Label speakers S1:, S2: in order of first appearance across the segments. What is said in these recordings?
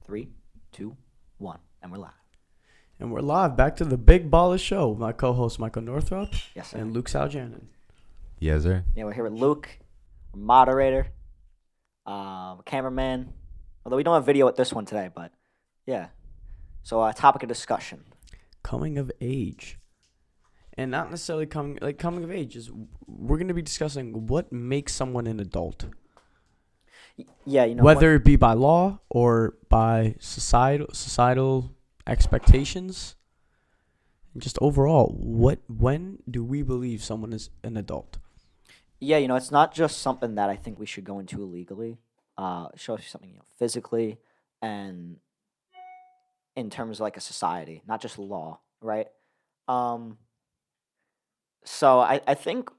S1: Three, two, one, and we're live.
S2: And we're live back to the Big Balla Show. My co-host Michael Northrop
S1: Yes, sir.
S2: and Luke Saljanin.
S3: Yes, sir.
S1: Yeah, we're here with Luke, moderator, cameraman. Although we don't have video with this one today, but yeah. So, topic of discussion.
S2: Coming of age. And not necessarily coming of age is we're going to be discussing what makes someone an adult.
S1: Yeah, you know
S2: whether it be by law or by societal expectations. And just overall, when do we believe someone is an adult?
S1: Yeah, it's not just something that I think we should go into illegally. It shows you something, physically and in terms of like a society, not just law, right? So I think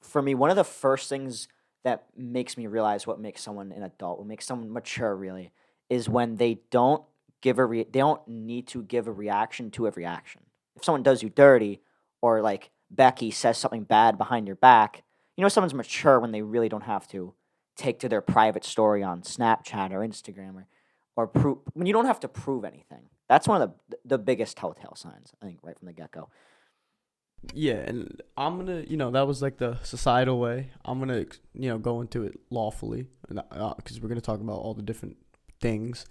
S1: for me, one of the first things that makes me realize what makes someone an adult, what makes someone mature really, is when they don't they don't need to give a reaction to every action. If someone does you dirty, or like Becky says something bad behind your back, someone's mature when they really don't have to take to their private story on Snapchat or Instagram or prove when you don't have to prove anything. That's one of the biggest telltale signs, I think, right from the get-go.
S2: Yeah, and I'm going to, that was like the societal way. I'm going to, go into it lawfully because we're going to talk about all the different things.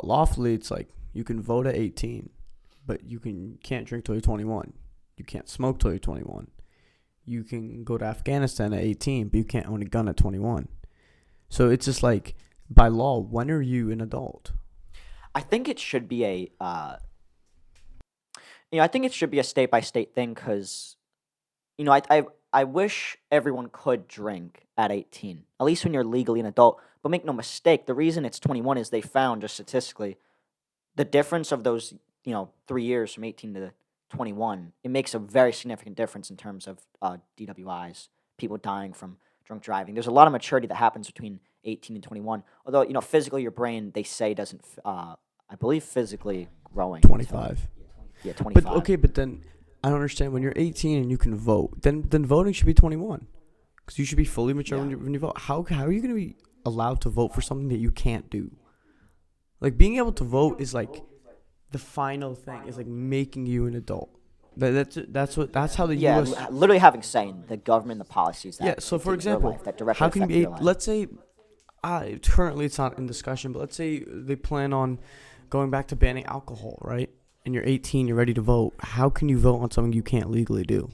S2: Lawfully, it's like you can vote at 18, but you can't drink till you're 21. You can't smoke till you're 21. You can go to Afghanistan at 18, but you can't own a gun at 21. So it's just like, by law, when are you an adult?
S1: I think it should be I think it should be a state-by-state thing because, I wish everyone could drink at 18, at least when you're legally an adult. But make no mistake, the reason it's 21 is they found, just statistically, the difference of those, 3 years from 18 to 21, it makes a very significant difference in terms of DWIs, people dying from drunk driving. There's a lot of maturity that happens between 18 and 21. Although, physically your brain, they say, doesn't, I believe physically growing.
S2: 25.
S1: Yeah, 25.
S2: But then I don't understand. When you're 18 and you can vote, then voting should be 21, because you should be fully mature when you vote. How are you going to be allowed to vote for something that you can't do? Like, being able to vote is like the final thing. Is like making you an adult. That's how the U.S.
S1: literally having say in the government, the policies. That
S2: So for
S1: your
S2: example,
S1: life, that directly
S2: how can
S1: affect
S2: you?
S1: your life.
S2: Let's say, currently it's not in discussion, but let's say they plan on going back to banning alcohol, right? And you're 18, you're ready to vote. How can you vote on something you can't legally do?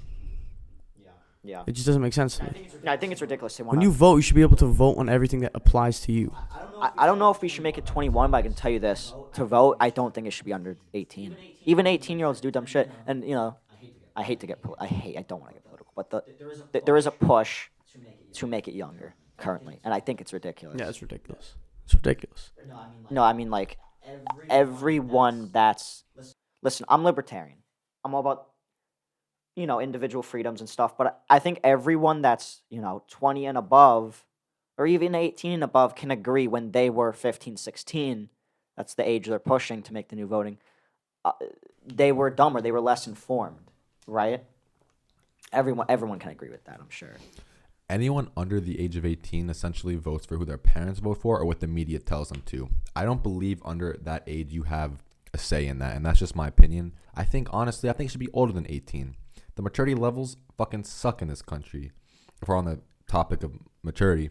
S1: Yeah.
S2: It just doesn't make sense to me.
S1: I think it's ridiculous.
S2: When you vote, you should be able to vote on everything that applies to you.
S1: I don't know if we should make it 21, but I can tell you this: to vote, I don't think it should be under 18. Even 18-year-olds do dumb shit, and I hate to get. I don't want to get political, but there is a push to make it younger currently, and I think it's ridiculous.
S2: Yeah, it's ridiculous. It's ridiculous.
S1: No, I mean like everyone that's. Listen, I'm libertarian. I'm all about, individual freedoms and stuff. But I think everyone that's, 20 and above, or even 18 and above, can agree when they were 15, 16, that's the age they're pushing to make the new voting, they were dumber. They were less informed, right? Everyone can agree with that, I'm sure.
S3: Anyone under the age of 18 essentially votes for who their parents vote for or what the media tells them to. I don't believe under that age you have a say in that, and that's just my opinion. Honestly, I think it should be older than 18. The maturity levels fucking suck in this country. If we're on the topic of maturity,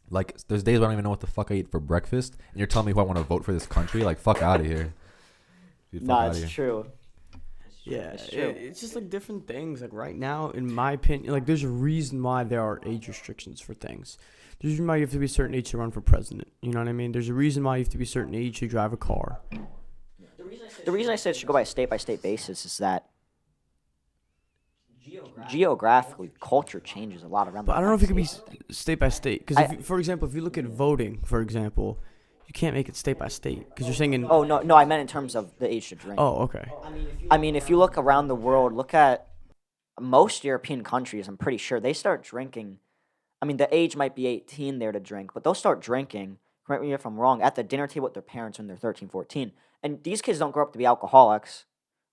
S3: like, there's days where I don't even know what the fuck I eat for breakfast, and you're telling me who I want to vote for this country? Like, fuck out of here. Dude,
S1: No, it's true.
S2: Yeah,
S1: It's true.
S2: it's just like different things. Like right now, in my opinion, like there's a reason why there are age restrictions for things. There's a reason why you have to be a certain age to run for president. You know what I mean? There's a reason why you have to be a certain age to drive a car.
S1: The reason I said it should go by a state-by-state basis is that geographically, culture changes a lot around the
S2: But I don't know if it could be
S1: state.
S2: state by state. Because, for example, if you look at voting, for example, you can't make it state by state. Because you're saying in...
S1: Oh, no, I meant in terms of the age to drink.
S2: Oh, okay.
S1: I mean, if you look around the world, look at most European countries, I'm pretty sure, they start drinking. I mean, the age might be 18 there to drink, but they'll start drinking, correct me if I'm wrong, at the dinner table with their parents when they're 13, 14. And these kids don't grow up to be alcoholics.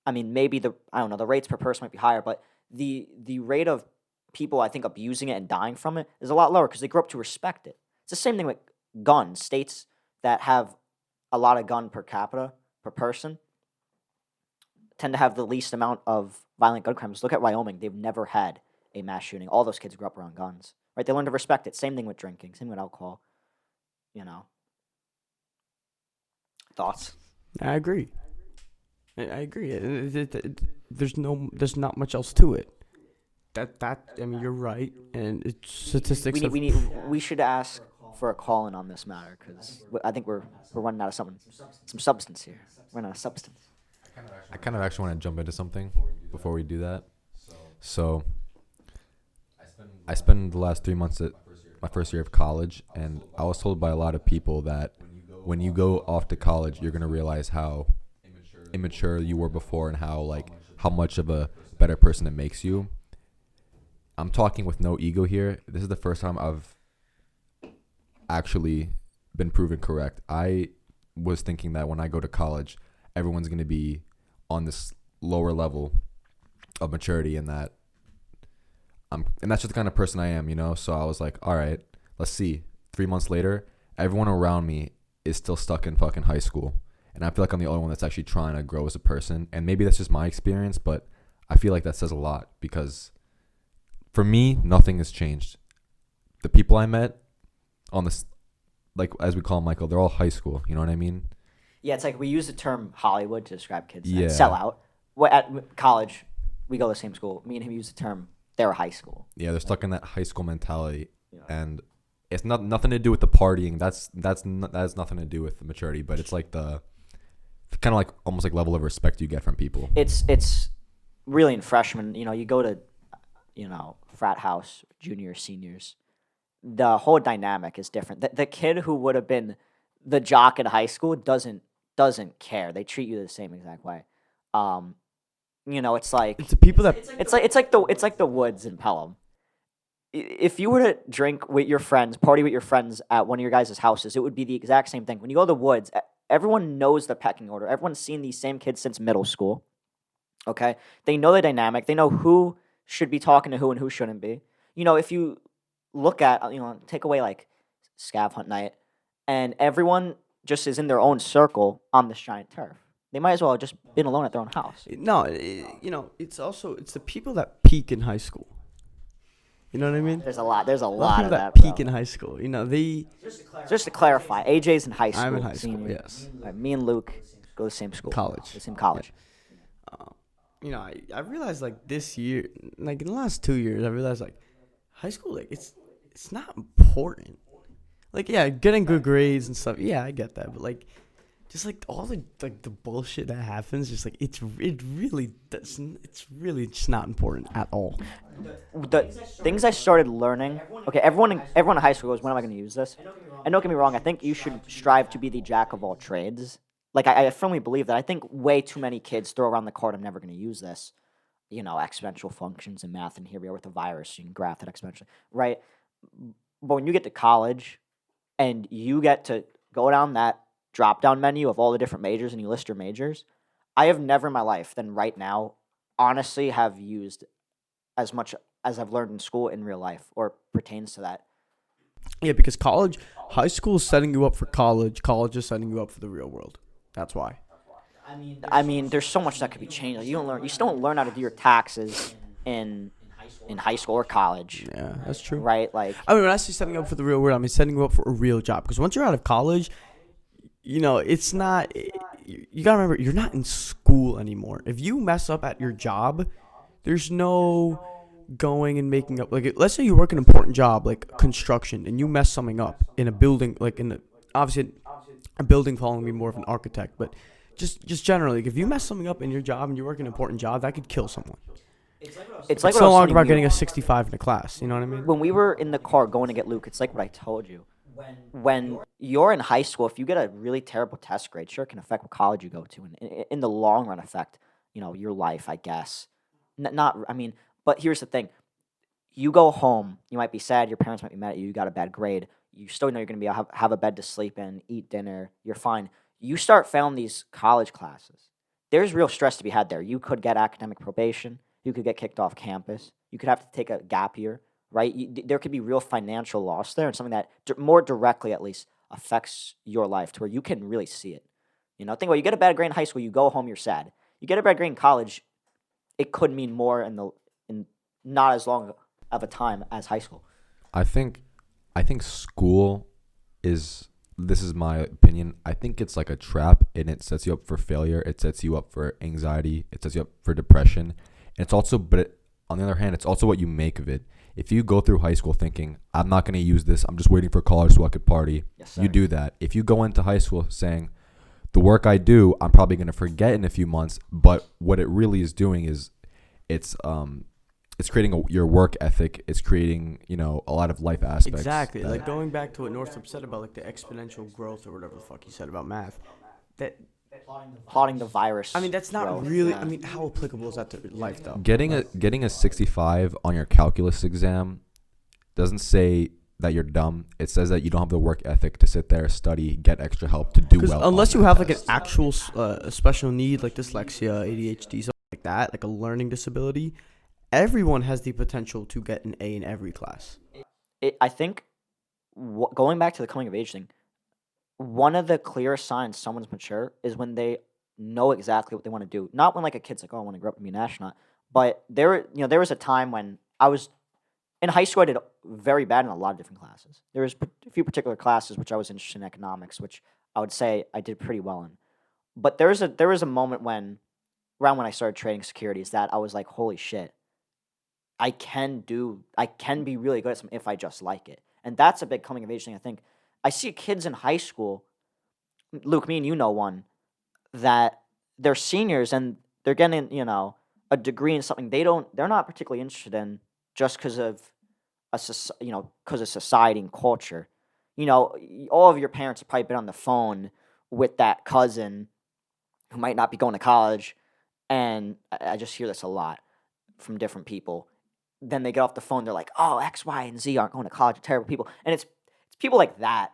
S1: I mean, maybe the rates per person might be higher, but the rate of people, I think, abusing it and dying from it is a lot lower because they grew up to respect it. It's the same thing with guns. States that have a lot of gun per capita per person tend to have the least amount of violent gun crimes. Look at Wyoming; they've never had a mass shooting. All those kids grew up around guns, right? They learn to respect it. Same thing with drinking. Same with alcohol. You know. Thoughts?
S2: I agree. I agree. There's not much else to it. I mean, you're right, and it's statistics.
S1: We should ask for a call in on this matter because I think we're running out of some substance here. We're running out of substance.
S3: I kind of actually want to jump into something before we do that. So, I spent the last 3 months at my first year of college, and I was told by a lot of people that when you go off to college, you're gonna realize how immature you were before and how much of a better person it makes you. I'm talking with no ego here. This is the first time I've actually been proven correct. I was thinking that when I go to college, everyone's going to be on this lower level of maturity and that's just the kind of person I am, you know? So I was like, all right, let's see. 3 months later, everyone around me is still stuck in fucking high school. And I feel like I'm the only one that's actually trying to grow as a person. And maybe that's just my experience, but I feel like that says a lot because for me, nothing has changed. The people I met on this, like as we call them, Michael, they're all high school. You know what I mean?
S1: Yeah, it's like we use the term Hollywood to describe kids
S3: Yeah.
S1: that sell out. At college, we go to the same school. Me and him use the term they're high school.
S3: Yeah, they're stuck in that high school mentality,
S1: Yeah.
S3: and it's nothing to do with the partying. That has nothing to do with the maturity, but it's like the kind of like almost like level of respect you get from people.
S1: It's really in freshmen. You know, you go to frat house, juniors, seniors. The whole dynamic is different. The kid who would have been the jock in high school doesn't care. They treat you the same exact way. It's like
S2: It's the people that
S1: it's like the woods in Pelham. If you were to drink with your friends, party with your friends at one of your guys' houses, it would be the exact same thing. When you go to the woods, everyone knows the pecking order. Everyone's seen these same kids since middle school. Okay? They know the dynamic. They know who should be talking to who and who shouldn't be. You know, if you look at, take away like scav hunt night, and everyone just is in their own circle on this giant turf. They might as well have just been alone at their own house.
S2: no, it's the people that peak in high school. You know what I mean?
S1: There's a lot
S2: A lot
S1: of
S2: of people
S1: that.
S2: that peak
S1: bro.
S2: in high school. You know, they.
S1: Just to clarify, AJ's in high school.
S2: I'm in high school.
S1: senior.
S2: Yes.
S1: Right, me and Luke go to the same school.
S2: College.
S1: The same college.
S2: You know, I realized like this year, like in the last 2 years, I realized like high school, like it's not important. Like yeah, getting good grades and stuff. Yeah, I get that, but like, just like all the bullshit that happens, just like it's really just not important at all.
S1: The things I started learning. Okay, everyone in high school goes, when am I going to use this? And don't get me wrong, I think you should strive to be the jack of all trades. Like I firmly believe that. I think way too many kids throw around the card, I'm never going to use this. Exponential functions in math, and here we are with a virus, you can graph it exponentially, right? But when you get to college and you get to go down that drop-down menu of all the different majors and you list your majors, I have never in my life than right now honestly have used as much as I've learned in school in real life or pertains to that.
S2: Yeah, because high school is setting you up for college. College is setting you up for the real world. That's why.
S1: I mean, there's so much that could be changed. Like, you still don't learn how to do your taxes in high school or college,
S2: Yeah, that's true.
S1: right? Like,
S2: I mean, when I say setting you up for the real world, I mean setting you up for a real job. Because once you're out of college, it's not. You gotta remember, you're not in school anymore. If you mess up at your job, there's no going and making up. Like, let's say you work an important job like construction, and you mess something up in a building, like obviously a building following me more of an architect, but just generally, like, if you mess something up in your job and you work an important job, that could kill someone.
S1: it's like
S2: It's
S1: what I
S2: no
S1: was
S2: longer
S1: telling
S2: about
S1: you.
S2: getting a 65 in a class. You know what I mean?
S1: When we were in the car going to get Luke, it's like what I told you. When you're in high school, if you get a really terrible test grade, sure, it can affect what college you go to, and in the long run, affect your life, I guess. But here's the thing: you go home, you might be sad, your parents might be mad at you, you got a bad grade. You still know you're gonna have a bed to sleep in, eat dinner, you're fine. You start failing these college classes. There's real stress to be had there. You could get academic probation. You could get kicked off campus. You could have to take a gap year. Right? There could be real financial loss there, and something that more directly, at least, affects your life to where you can really see it. You know, think about it, you get a bad grade in high school, you go home, you're sad. You get a bad grade in college, it could mean more in not as long of a time as high school.
S3: I think school is, this is my opinion, I think it's like a trap, and it sets you up for failure. It sets you up for anxiety. It sets you up for depression. And it's also, on the other hand, it's also what you make of it. If you go through high school thinking, I'm not going to use this, I'm just waiting for college so I could party,
S1: Yes, sir.
S3: you do that. If you go into high school saying, the work I do, I'm probably going to forget in a few months, but what it really is doing is it's creating your work ethic. It's creating, a lot of life aspects.
S2: Exactly.
S3: that-
S2: Like going back to what Northrop said about like the exponential growth or whatever the fuck he said about math. That
S1: Plotting the virus.
S2: I mean, that's not
S1: growth,
S2: really.
S1: yeah.
S2: I mean, how applicable is that to life though?
S3: Getting a 65 on your calculus exam doesn't say that you're dumb. It says that you don't have the work ethic to sit there, study, get extra help to do
S2: Because
S3: well.
S2: unless
S3: on
S2: you
S3: that
S2: have like an
S3: test.
S2: actual special need like dyslexia, ADHD, something like that, like a learning disability, everyone has the potential to get an A in every class.
S1: I think going back to the coming of age thing, one of the clearest signs someone's mature is when they know exactly what they want to do. Not when like a kid's like, oh, I want to grow up and be an astronaut. But there was a time when I was in high school. I did very bad in a lot of different classes. There was a few particular classes which I was interested in, economics, which I would say I did pretty well in. But there was a moment around when I started trading securities, that I was like, holy shit, I can be really good at something if I just like it. And that's a big coming of age thing, I think. I see kids in high school, Luke, me and you know one, that they're seniors and they're getting, a degree in something they're not particularly interested in just because of society and culture. All of your parents have probably been on the phone with that cousin who might not be going to college, and I just hear this a lot from different people. Then they get off the phone, they're like, oh, X, Y, and Z aren't going to college, they're terrible people. And it's people like that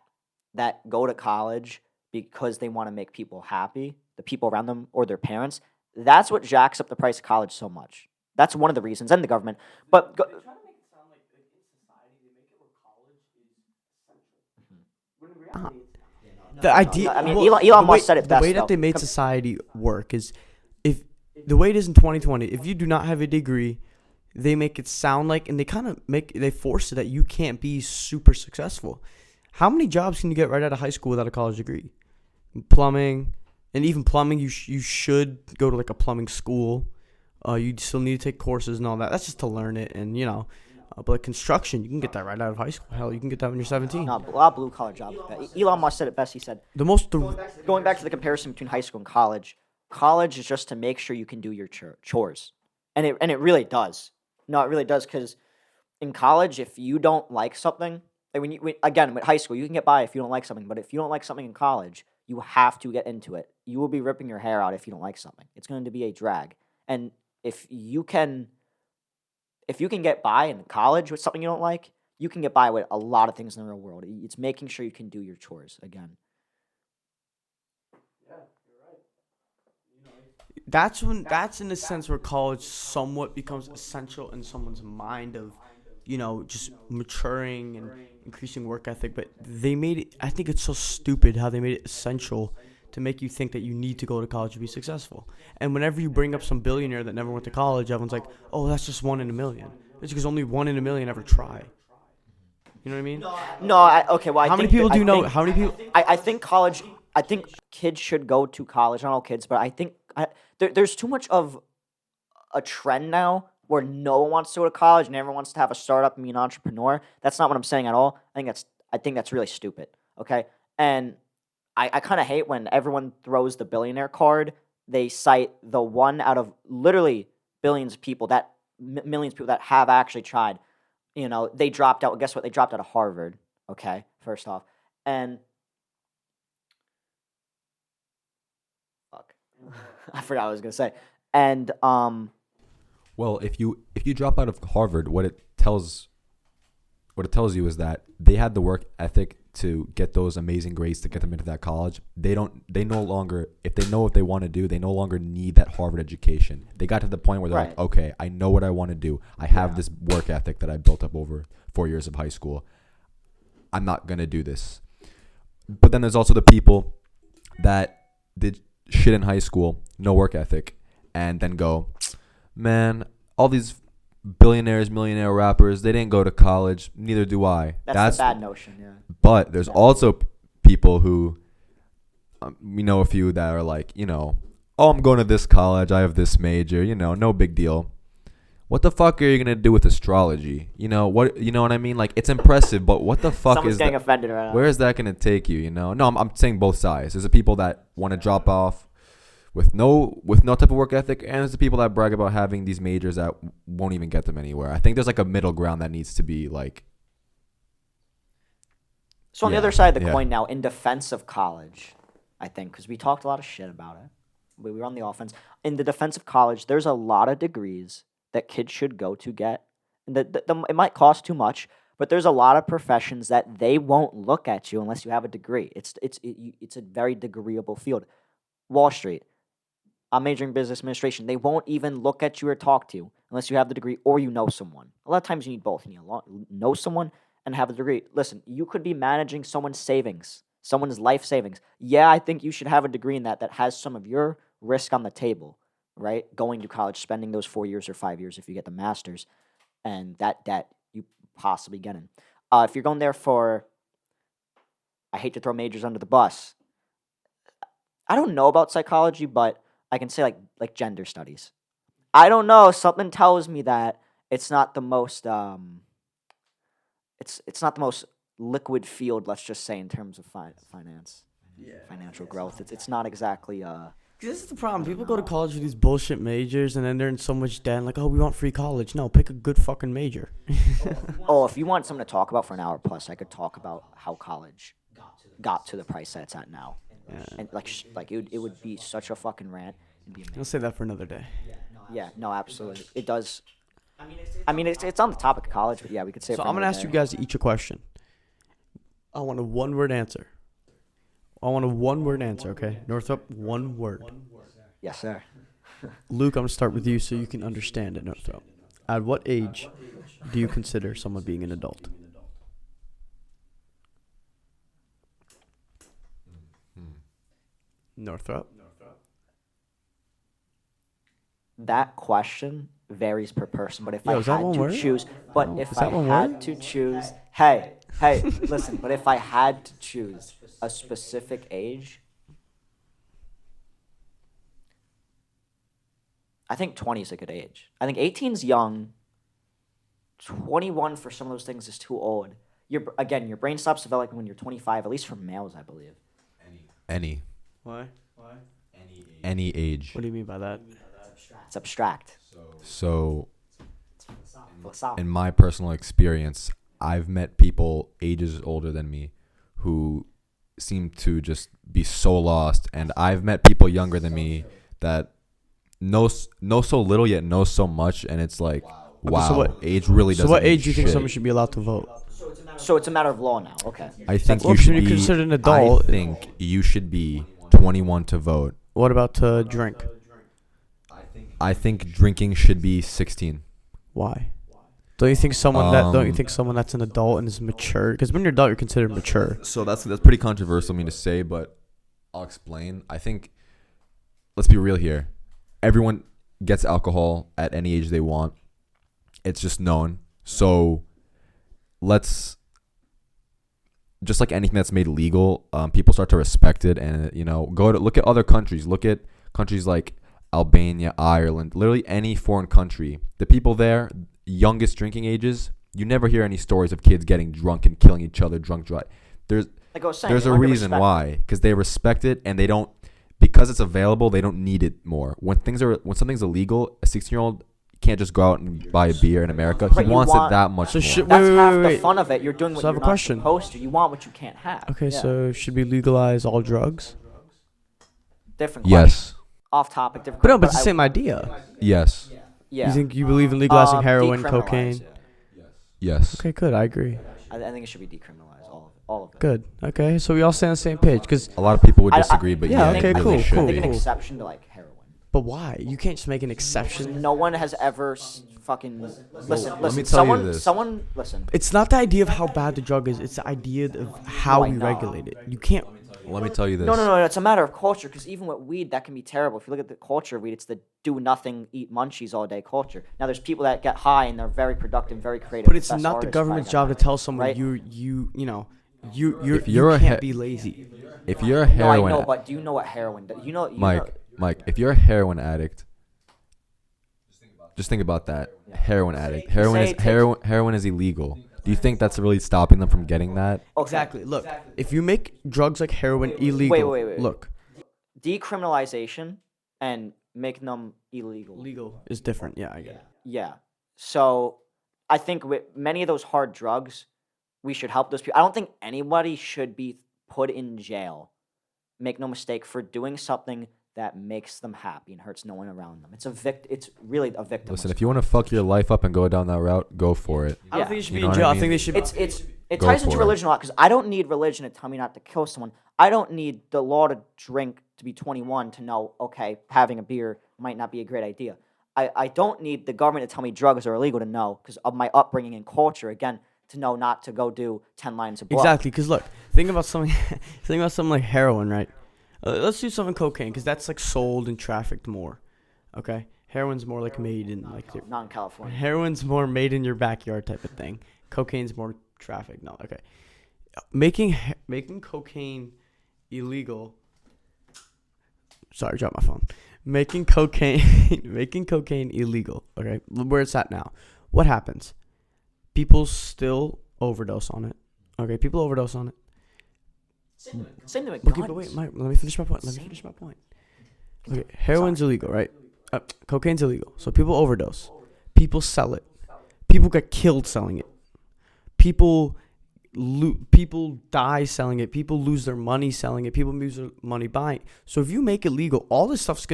S1: go to college because they want to make people happy, the people around them or their parents. That's what jacks up the price of college so much. That's one of the reasons, and the government. But
S2: They try to make it sound like in society they make it where college is essential. When in reality, the idea.
S1: I mean,
S2: well,
S1: Elon
S2: the way-
S1: Musk said it best.
S2: The way that they made society work is, if the way it is in 2020, if you do not have a degree, they make it sound like, and they force it that you can't be super successful. How many jobs can you get right out of high school without a college degree? Plumbing, and even plumbing, you should go to like a plumbing school. You still need to take courses and all that. That's just to learn it, and but like construction, you can get that right out of high school. Hell, you can get that when you're 17.
S1: No, a lot of blue collar jobs. Elon Musk said it best. He said, going back to the comparison between high school and college is just to make sure you can do your chores, and it really does. No, it really does, because in college, if you don't like something, like again with high school, you can get by if you don't like something, but if you don't like something in college, you have to get into it. You will be ripping your hair out if you don't like something. It's going to be a drag, and if you can get by in college with something you don't like, you can get by with a lot of things in the real world. It's making sure you can do your chores again.
S2: That's in the sense where college somewhat becomes essential in someone's mind of, just maturing and increasing work ethic. But they made it, I think it's so stupid how they made it essential to make you think that you need to go to college to be successful. And whenever you bring up some billionaire that never went to college, everyone's like, oh, that's just 1 in a million. It's because only 1 in a million ever try. You know what I mean?
S1: No, okay. Well,
S2: How many people do you know? How many people?
S1: I think college. I think kids should go to college. Not all kids, but I think there's too much of a trend now where no one wants to go to college and everyone wants to have a startup and be an entrepreneur. That's not what I'm saying at all. I think that's really stupid. Okay, and I kind of hate when everyone throws the billionaire card. They cite the one out of literally billions of people millions of people that have actually tried. They dropped out. Guess what? They dropped out of Harvard. Okay, first off, and fuck, I forgot what I was gonna say. And
S3: Well, if you drop out of Harvard, what it tells you is that they had the work ethic to get those amazing grades to get them into that college. They no longer, if they know what they want to do, they no longer need that Harvard education. They got to the point where they're like, okay, I know what I want to do. I have this work ethic that I built up over 4 years of high school. I'm not going to do this. But then there's also the people that did shit in high school, no work ethic, and then go, man, all these billionaires, millionaire rappers, they didn't go to college. Neither do I.
S1: That's the bad notion, yeah.
S3: But there's also people who, we know a few that are like, oh, I'm going to this college. I have this major, no big deal. What the fuck are you gonna do with astrology? You know what I mean? Like, it's impressive, but what the fuck
S1: Someone's
S3: is
S1: getting
S3: that?
S1: offended right now.
S3: Where is that gonna take you? No, I'm saying both sides. There's the people that want to drop off with no type of work ethic, and there's the people that brag about having these majors that won't even get them anywhere. I think there's like a middle ground that needs to be like.
S1: So on the other side of the coin now, in defense of college, I think, because we talked a lot of shit about it. We were on the offense. In the defense of college, there's a lot of degrees that kids should go to get. And it might cost too much, but there's a lot of professions that they won't look at you unless you have a degree. It's a very degreeable field. Wall Street, I'm majoring in business administration. They won't even look at you or talk to you unless you have the degree or you know someone. A lot of times you need both. You need to know someone and have a degree. Listen, you could be managing someone's savings, someone's life savings. Yeah, I think you should have a degree in that has some of your risk on the table, right? Going to college, spending those 4 years or 5 years if you get the master's, and that debt you possibly get in. If you're going there for, I hate to throw majors under the bus. I don't know about psychology, but I can say like gender studies. I don't know. Something tells me that it's not the most it's not the most liquid field. Let's just say in terms of finance, financial growth. It's not exactly.
S2: This is the problem. People go to college with these bullshit majors, and then they're in so much debt. And like, oh, we want free college. No, pick a good fucking major.
S1: Oh, if you want something to talk about for an hour plus, I could talk about how college got to the price that it's at now.
S2: Yeah.
S1: And it would be such a fucking rant. It'd be amazing.
S2: I'll say that for another day.
S1: Yeah, no, absolutely. It does. I mean, it's on the topic of college, but yeah, we could say.
S2: So
S1: it for
S2: I'm gonna
S1: another
S2: ask you
S1: day.
S2: guys each a question. I want a one-word answer. Okay? Northrop, one word.
S1: Yes, sir.
S2: Luke, I'm gonna start with you so you can understand it, Northrop. At what age do you consider someone being an adult? Northrop.
S1: That question varies per person, but if
S2: Yo,
S1: I
S2: is that
S1: had
S2: one
S1: to
S2: word?
S1: choose, but
S2: Oh,
S1: if
S2: is
S1: I
S2: that one
S1: had
S2: word?
S1: to choose, hey, listen, but if I had to choose a specific age, I think 20 is a good age. I think 18 is young. 21 for some of those things is too old. Your brain stops developing when you're 25, at least for males, I believe.
S3: Any
S2: Why?
S3: age.
S2: What do you mean by that?
S1: It's abstract.
S3: So
S1: Philosophical.
S3: in my personal experience, I've met people ages older than me who seem to just be so lost, and I've met people younger than me that know so little yet know so much, and it's like, wow,
S2: so what-
S3: age really doesn't.
S2: So what
S3: mean
S2: age do you think
S3: shit.
S2: someone should be allowed to vote?
S1: So it's a matter of law now. Okay.
S3: I think
S2: Well,
S3: you
S2: if
S3: should
S2: you're
S3: be
S2: considered an adult-
S3: I think you should be 21 to vote.
S2: What about to drink?
S3: I think drinking should be 16.
S2: Why? Don't you think someone that's an adult and is mature? Because when you're adult, you're considered mature.
S3: So that's pretty controversial of me to say, but I'll explain. I think, let's be real here. Everyone gets alcohol at any age they want. It's just known. So let's, just like anything that's made legal, people start to respect it, and look at other countries. Look at countries like Albania, Ireland, literally any foreign country. The people there, youngest drinking ages, you never hear any stories of kids getting drunk and killing each other drunk drive. There's
S1: Like I was saying,
S3: there's
S1: they
S3: a
S1: learn to
S3: reason
S1: respect
S3: why, because they respect it, and they don't, because it's available, they don't need it more. When something's illegal, a 16-year-old can't just go out and buy a beer in America. He
S1: But you
S3: wants
S1: want-
S3: it that much
S2: So
S3: more.
S2: should-
S1: That's
S2: Wait,
S1: half the
S2: wait.
S1: fun of it. You're doing what
S2: So I have
S1: you're
S2: a
S1: not
S2: question.
S1: supposed to. You want what you can't have.
S2: Okay,
S1: Yeah.
S2: so should we legalize all drugs?
S1: Different question.
S3: Yes.
S1: Off topic. Different
S2: But no,
S1: question,
S2: but it's the
S1: I-
S2: same idea.
S3: Yes.
S1: Yeah.
S2: You think you believe in legalizing heroin,
S1: Decriminalize
S2: cocaine?
S1: it.
S3: Yes.
S2: Okay, good. I agree.
S1: I think it should be decriminalized. All of it.
S2: Good. Okay, so we all stay on the same page. Because
S3: A lot of people would
S1: I-
S3: disagree, but
S2: yeah,
S3: yeah,
S2: okay,
S3: it really
S2: cool,
S3: should
S2: cool,
S1: I think an
S3: be.
S1: exception to like heroin.
S2: But why? You can't just make an exception.
S1: No one has ever fucking listen.
S3: let me
S1: Listen.
S3: tell you this.
S1: Someone listen.
S2: It's not the idea of how bad the drug is. It's the idea of how
S1: No, I
S2: we
S1: know.
S2: regulate it. You can't.
S3: Let me tell you this.
S1: No. It's a matter of culture. Because even with weed, that can be terrible. If you look at the culture of weed, it's the do nothing, eat munchies all day culture. Now there's people that get high and they're very productive, very creative.
S2: But it's
S1: best
S2: not the
S1: artists,
S2: government's
S1: right?
S2: job to tell someone
S1: Right?
S2: you
S3: If
S2: you
S3: you're a
S2: can't
S3: he-
S2: be lazy.
S3: If you're a
S1: No, I
S3: heroin,
S1: know, but do you know what heroin does? You know,
S3: Mike, if you're a heroin addict, just think about that. Heroin addict. Heroin is illegal. Do you think that's really stopping them from getting that?
S1: Okay.
S2: Exactly. Look, if you make drugs like heroin illegal,
S1: wait.
S2: look,
S1: Decriminalization and making them illegal.
S2: legal is different. Yeah, I get it.
S1: Yeah. So I think with many of those hard drugs, we should help those people. I don't think anybody should be put in jail. Make no mistake, for doing something that makes them happy and hurts no one around them. It's really a victim.
S3: Listen, if you want to fuck your life up and go down that route, go for it.
S2: I don't
S1: Yeah.
S2: think they should
S3: You
S2: be
S3: know
S2: in
S3: what
S2: jail.
S3: I
S2: I think
S3: mean?
S2: they should.
S1: it
S3: Go
S1: ties into
S3: for it.
S1: religion a lot because I don't need religion to tell me not to kill someone. I don't need the law to drink to be 21 to know, okay, having a beer might not be a great idea. I don't need the government to tell me drugs are illegal to know because of my upbringing and culture, again, to know not to go do 10 lines of blood.
S2: Exactly, because look, think about something like heroin, right? Let's do something cocaine, because that's like sold and trafficked more. Okay, heroin's more like made in like
S1: Non-California.
S2: heroin's more made in your backyard type of thing. Cocaine's more trafficked. No, okay. Making cocaine illegal. Sorry, dropped my phone. Making cocaine illegal. Okay, where it's at now. What happens? People still overdose on it. Okay, people overdose on it.
S1: Same thing with
S2: Okay,
S1: guns.
S2: but wait, Mike, let me finish my point. Okay, heroin's illegal, right? Cocaine's illegal. So people overdose. People sell it. People get killed selling it. People die selling it. People lose their money selling it. People lose their money buying it. So if you make it legal, all this stuff's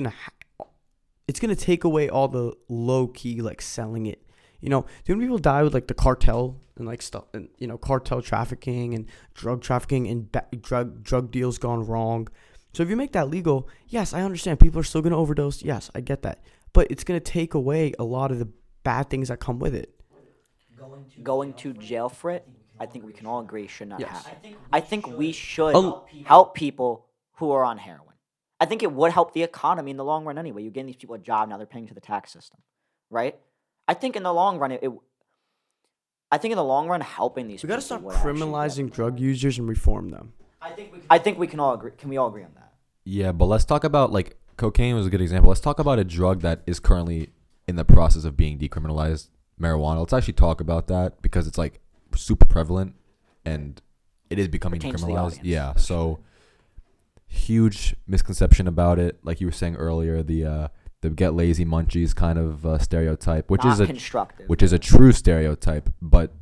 S2: it's gonna take away all the low key like selling it. You know, do you know people die with like the cartel and like stuff, and cartel trafficking and drug trafficking and drug deals gone wrong. So if you make that legal, yes, I understand people are still gonna overdose. Yes, I get that, but it's gonna take away a lot of the bad things that come with it.
S1: Going to jail for it, I think we can all agree should not
S2: Yes.
S1: happen. I think we should
S2: Um,
S1: help people who are on heroin. I think it would help the economy in the long run anyway. You're getting these people a job, now they're paying to the tax system, right? I think in the long run, helping these
S2: We
S1: people
S2: gotta stop
S1: would actually
S2: criminalizing drug users and reform them.
S1: I think we can all agree. Can we all agree on that?
S3: Yeah, but let's talk about, like, cocaine was a good example. Let's talk about a drug that is currently in the process of being decriminalized, marijuana. Let's actually talk about that because it's like super prevalent and it is becoming
S1: Pertains to the
S3: decriminalized.
S1: audience.
S3: Yeah, so huge misconception about it. Like you were saying earlier, the get lazy munchies kind of stereotype, which
S1: Not constructive.
S3: is a true stereotype. But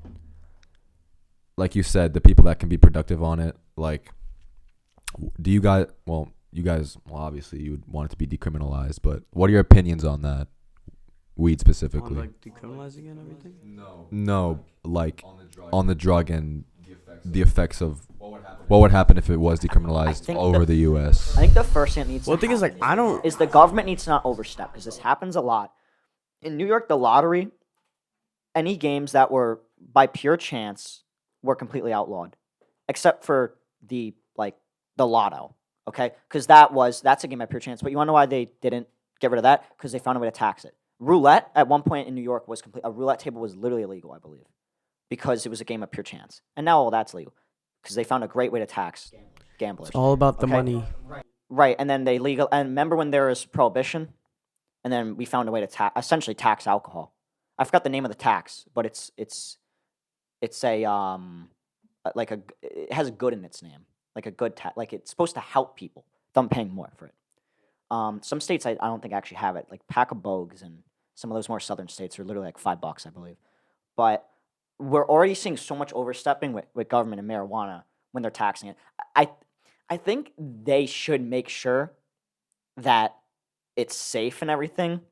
S3: like you said, the people that can be productive on it, like, do you guys? Well, obviously you would want it to be decriminalized, but what are your opinions on that? Weed specifically.
S2: On like decriminalizing it and everything.
S3: No, like on the drug and the effects of what would happen if it was decriminalized
S1: think
S3: all over the U.S.
S1: I think the first thing that needs
S2: Well,
S1: to
S2: the thing is, like,
S1: happen
S2: I don't.
S1: is the government needs to not overstep because this happens a lot. In New York, the lottery, any games that were by pure chance were completely outlawed, except for the lotto, okay? Because that's a game by pure chance. But you want to know why they didn't get rid of that? Because they found a way to tax it. Roulette at one point in New York was complete. A roulette table was literally illegal, I believe, because it was a game of pure chance. And now all that's legal because they found a great way to tax gamblers.
S2: It's all about the
S1: Okay.
S2: money.
S1: Right, and then they legal. And remember when there was prohibition, and then we found a way to essentially tax alcohol. I forgot the name of the tax, but it's a it has a good in its name, like a good tax. Like it's supposed to help people. Them paying more for it. Some states I don't think actually have it. Like Pack of Bogues and some of those more southern states are literally like $5, I believe. But we're already seeing so much overstepping with government and marijuana when they're taxing it. I think they should make sure that it's safe and everything.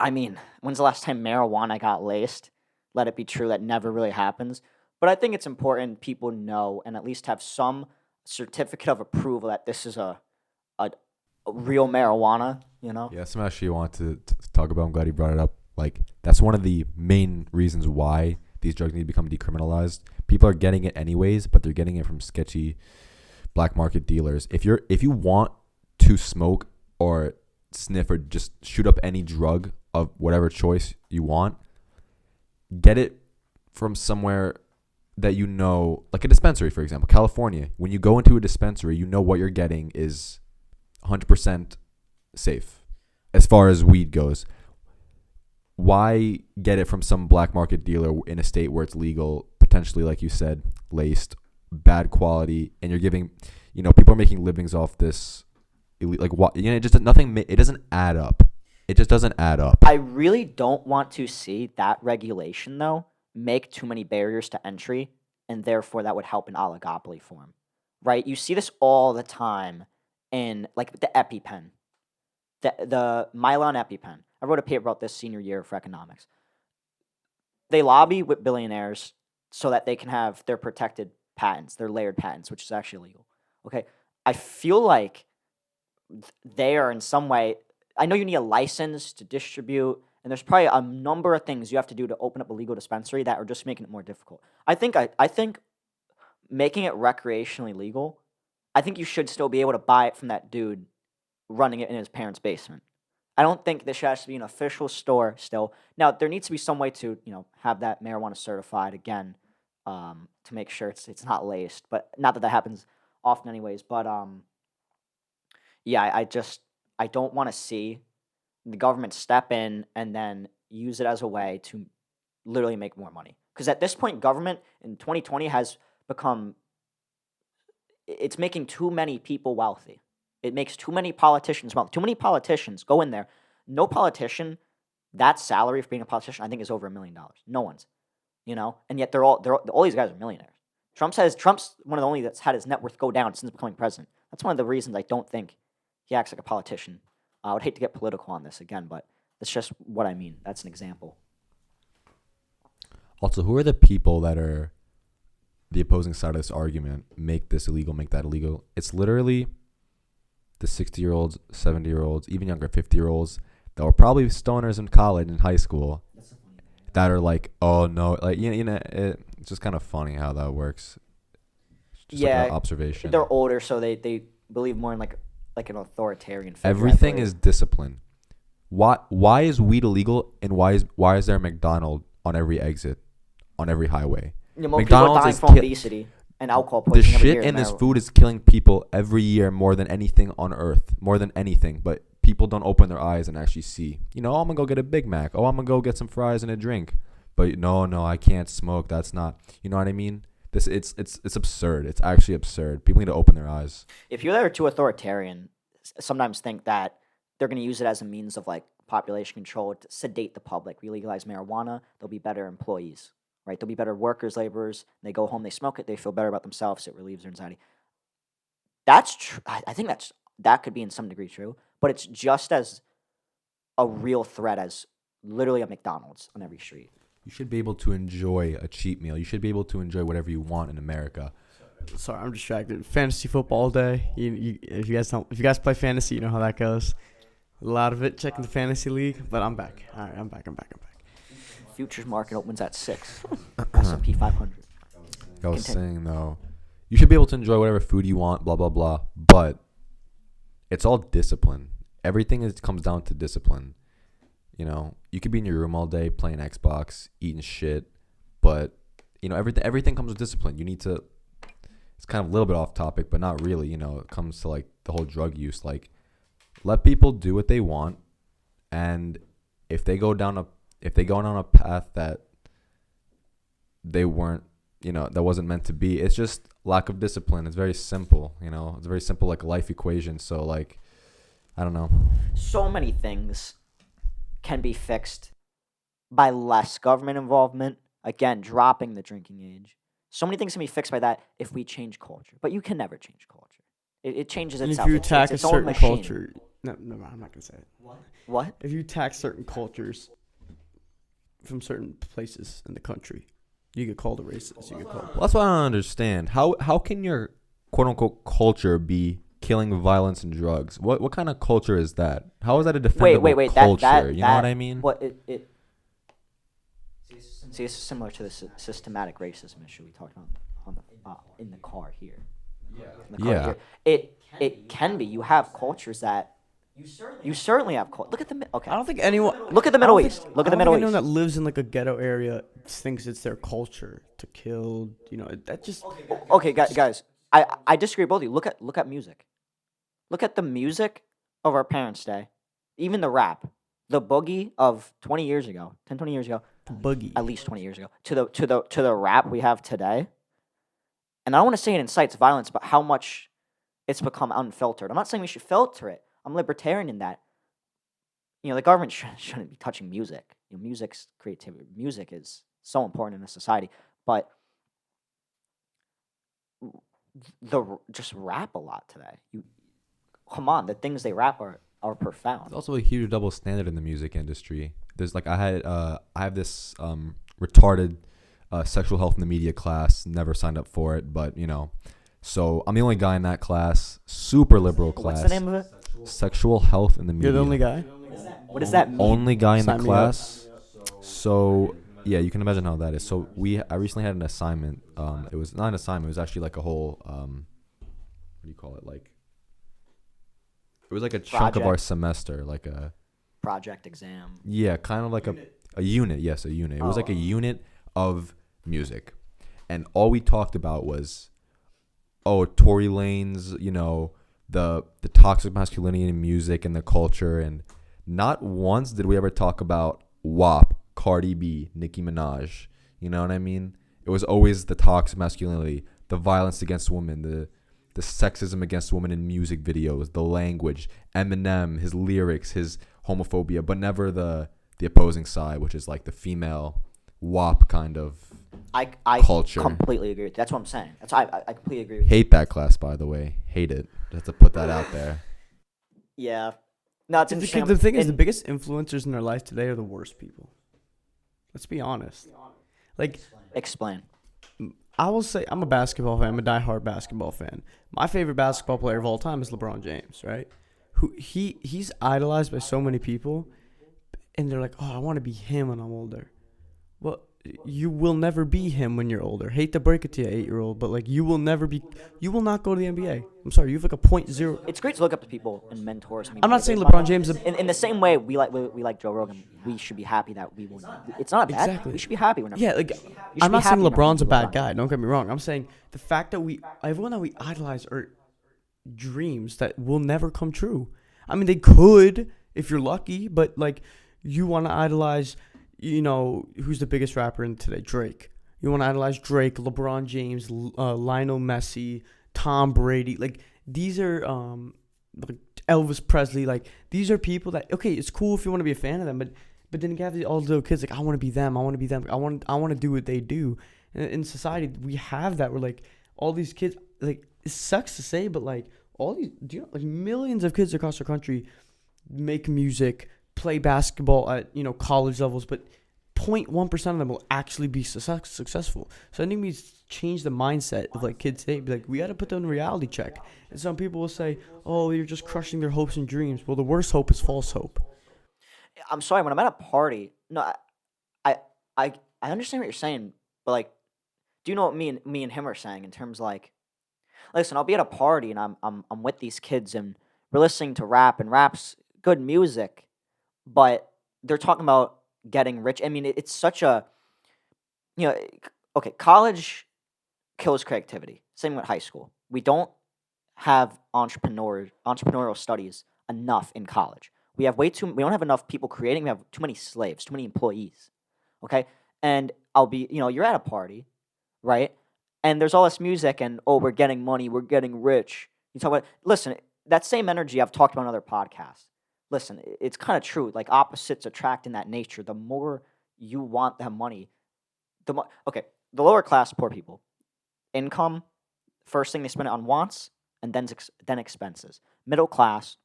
S1: I mean, when's the last time marijuana got laced? Let it be true that never really happens. But I think it's important people know and at least have some certificate of approval that this is a real marijuana You know?
S3: Yeah, something I actually want to talk about. I'm glad you brought it up. Like, that's one of the main reasons why these drugs need to become decriminalized. People are getting it anyways, but they're getting it from sketchy black market dealers. If you want to smoke or sniff or just shoot up any drug of whatever choice you want, get it from somewhere that you know, like a dispensary, for example. California, when you go into a dispensary, you know what you're getting is 100% safe as far as weed goes. Why get it from some black market dealer in a state where it's legal, potentially, like you said, laced, bad quality, and you're giving, people are making livings off this, like, what, it just it doesn't add up. It just doesn't add up.
S1: I really don't want to see that regulation, though, make too many barriers to entry, and therefore that would help an oligopoly form, right? You see this all the time in, like, the EpiPen, the Mylan EpiPen. I wrote a paper about this senior year for economics. They lobby with billionaires so that they can have their protected patents, their layered patents, which is actually illegal. Okay, I feel like they are in some way. I know you need a license to distribute, and there's probably a number of things you have to do to open up a legal dispensary that are just making it more difficult. I think making it recreationally legal, I think you should still be able to buy it from that dude running it in his parents' basement. I don't think this has to be an official store still. Now, there needs to be some way to, have that marijuana certified again, to make sure it's not laced. But not that happens often anyways. But yeah, I don't want to see the government step in and then use it as a way to literally make more money. Because at this point, government in 2020 has become, it's making too many people wealthy. It makes too many politicians wealthy. Too many politicians go in there. No politician, that salary for being a politician, I think, is over $1 million. No one's, and yet all these guys are millionaires. Trump's one of the only that's had his net worth go down since becoming president. That's one of the reasons I don't think he acts like a politician. I would hate to get political on this again, but that's just what I mean. That's an example.
S3: Also, who are the people that are the opposing side of this argument? Make this illegal, make that illegal. It's literally the 60-year-olds, 70-year-olds, even younger 50-year-olds that were probably stoners in college and high school that are like, oh no, like, it's just kind of funny how that works. Just like an observation.
S1: They're older, so they believe more in like an authoritarian figure.
S3: Everything is discipline. Why is weed illegal, and why is there a McDonald's on every exit, on every highway?
S1: McDonald's is from obesity and alcohol poisoning.
S3: The shit in this food is killing people every year more than anything on earth, more than anything. But people don't open their eyes and actually see. Oh, I'm gonna go get a Big Mac. Oh, I'm gonna go get some fries and a drink. But no, I can't smoke. That's not. You know what I mean? It's absurd. It's actually absurd. People need to open their eyes.
S1: If you're there too authoritarian, sometimes think that they're gonna use it as a means of like population control to sedate the public. We legalize marijuana, they'll be better employees. Right, they'll be better workers, laborers. They go home, they smoke it, they feel better about themselves. It relieves their anxiety. That's true. I think that could be in some degree true, but it's just as a real threat as literally a McDonald's on every street.
S3: You should be able to enjoy a cheap meal. You should be able to enjoy whatever you want in America.
S2: Sorry, I'm distracted. Fantasy football all day. If you guys play fantasy, you know how that goes. A lot of it checking the fantasy league, but I'm back. All right, I'm back.
S1: Futures market opens at 6. S&P 500.
S3: I was saying, though, you should be able to enjoy whatever food you want, blah, blah, blah. But it's all discipline. Everything comes down to discipline. You could be in your room all day playing Xbox, eating shit. But, everything comes with discipline. You need to, it's kind of a little bit off topic, but not really. It comes to, like, the whole drug use. Like, let people do what they want. And if they go down on a path that they weren't, that wasn't meant to be, it's just lack of discipline. It's very simple, it's a very simple, like, life equation. So, like, I don't know.
S1: So many things can be fixed by less government involvement. Again, dropping the drinking age. So many things can be fixed by that if we change culture. But you can never change culture. It changes itself.
S2: And if you attack a certain culture, no, I'm not gonna say it.
S1: What?
S2: If you attack certain cultures from certain places in the country, you get called a racist.
S3: Well, that's what I don't understand. How can your quote unquote culture be killing, violence, and drugs. What kind of culture is that? How is that a defendable
S1: wait.
S3: culture? You know what I mean?
S1: What it See, this is similar to the systematic racism issue we talked about on the in the car here. In the car
S3: Yeah.
S1: here. It can be. You have cultures that you certainly have. Look at the okay.
S2: I don't think anyone.
S1: Look at the Middle East. Look at the Middle
S2: Anyone
S1: East.
S2: that lives in like a ghetto area thinks it's their culture to kill. That just.
S1: Okay, guys. I disagree with both of you. Look at music. Look at the music of our parents' day. Even the rap, the boogie of 20 years ago, 10, 20 years ago.
S2: Boogie.
S1: At least 20 years ago, to the rap we have today. And I don't want to say it incites violence, but how much it's become unfiltered. I'm not saying we should filter it. I'm libertarian in that. The government shouldn't be touching music. Music's creativity. Music is so important in a society. But just rap a lot today. Come on, the things they rap are profound.
S3: There's also a huge double standard in the music industry. There's like I have this retarded sexual health in the media class. Never signed up for it, but so I'm the only guy in that class. Super liberal class.
S1: What's the name of it?
S3: Sexual health in the media.
S2: You're the only guy.
S1: What does that mean?
S3: Only guy in the
S2: Sign me up.
S3: class. So yeah, you can imagine how that is. So I recently had an assignment. It was not an assignment. It was actually like a whole what do you call it? Like it was like a chunk of our
S1: Project.
S3: semester, like a
S1: Project exam.
S3: yeah, kind of like a unit. Yes, a unit. It was like a unit of music, and all we talked about was, Tory Lanez, the toxic masculinity in music and the culture, and not once did we ever talk about WAP, Cardi B, Nicki Minaj. You know what I mean? It was always the toxic masculinity, the violence against women, the sexism against women in music videos, the language, Eminem, his lyrics, his homophobia, but never the opposing side, which is like the female WAP kind of
S1: I
S3: culture.
S1: completely agree with you. That's what I'm saying. I completely agree with you.
S3: Hate that class, by the way. Hate it. Just to put that out there.
S1: Yeah. No, it's interesting.
S2: The thing is, the biggest influencers in their life today are the worst people. Let's be honest. Like,
S1: Explain.
S2: I will say, I'm a basketball fan. I'm a diehard basketball fan. My favorite basketball player of all time is LeBron James, right? He's idolized by so many people, and they're like, oh, I want to be him when I'm older. Well, you will never be him when you're older. Hate to break it to you, 8-year-old, but like you will not go to the NBA. I'm sorry, you have like a .0.
S1: It's great to look up to people and mentors.
S2: I'm not saying LeBron James.
S1: In the same way we like Joe Rogan, we should be happy that we will. It's not a bad.
S2: Exactly.
S1: We should be happy whenever.
S2: Yeah, like
S1: You should
S2: I'm
S1: be
S2: not saying
S1: happy whenever
S2: LeBron's a
S1: you
S2: bad
S1: LeBron.
S2: guy. Don't get me wrong. I'm saying the fact that everyone that we idolize are dreams that will never come true. I mean, they could if you're lucky, but like you want to idolize, who's the biggest rapper in today? Drake. You want to idolize Drake, LeBron James, Lionel Messi, Tom Brady. Like these are like Elvis Presley. Like these are people that it's cool if you want to be a fan of them, but then you have all the little kids like I want to be them. I want to be them. I want to do what they do. And in society, we have that. We're like all these kids. Like it sucks to say, but like all these, like millions of kids across our country make music, play basketball at college levels, but 0.1% of them will actually be successful. So I think we change the mindset of like kids today. Be like, we got to put them in a reality check. And some people will say, "Oh, you're just crushing their hopes and dreams." Well, the worst hope is false hope.
S1: I'm sorry. When I'm at a party, no, I understand what you're saying, but like, do you know what me and him are saying in terms of like, listen, I'll be at a party and I'm with these kids and we're listening to rap and rap's good music, but they're talking about getting rich. I mean, it's such a, college kills creativity. Same with high school. We don't have entrepreneurial studies enough in college. We don't have enough people creating. We have too many slaves, too many employees. Okay? And you're at a party, right? And there's all this music and, we're getting money, we're getting rich. You talk about, listen, that same energy I've talked about on other podcasts. Listen, it's kind of true. Like opposites attract in that nature. The more you want that money, the lower class poor people, income, first thing they spend it on wants, and then expenses. Middle class,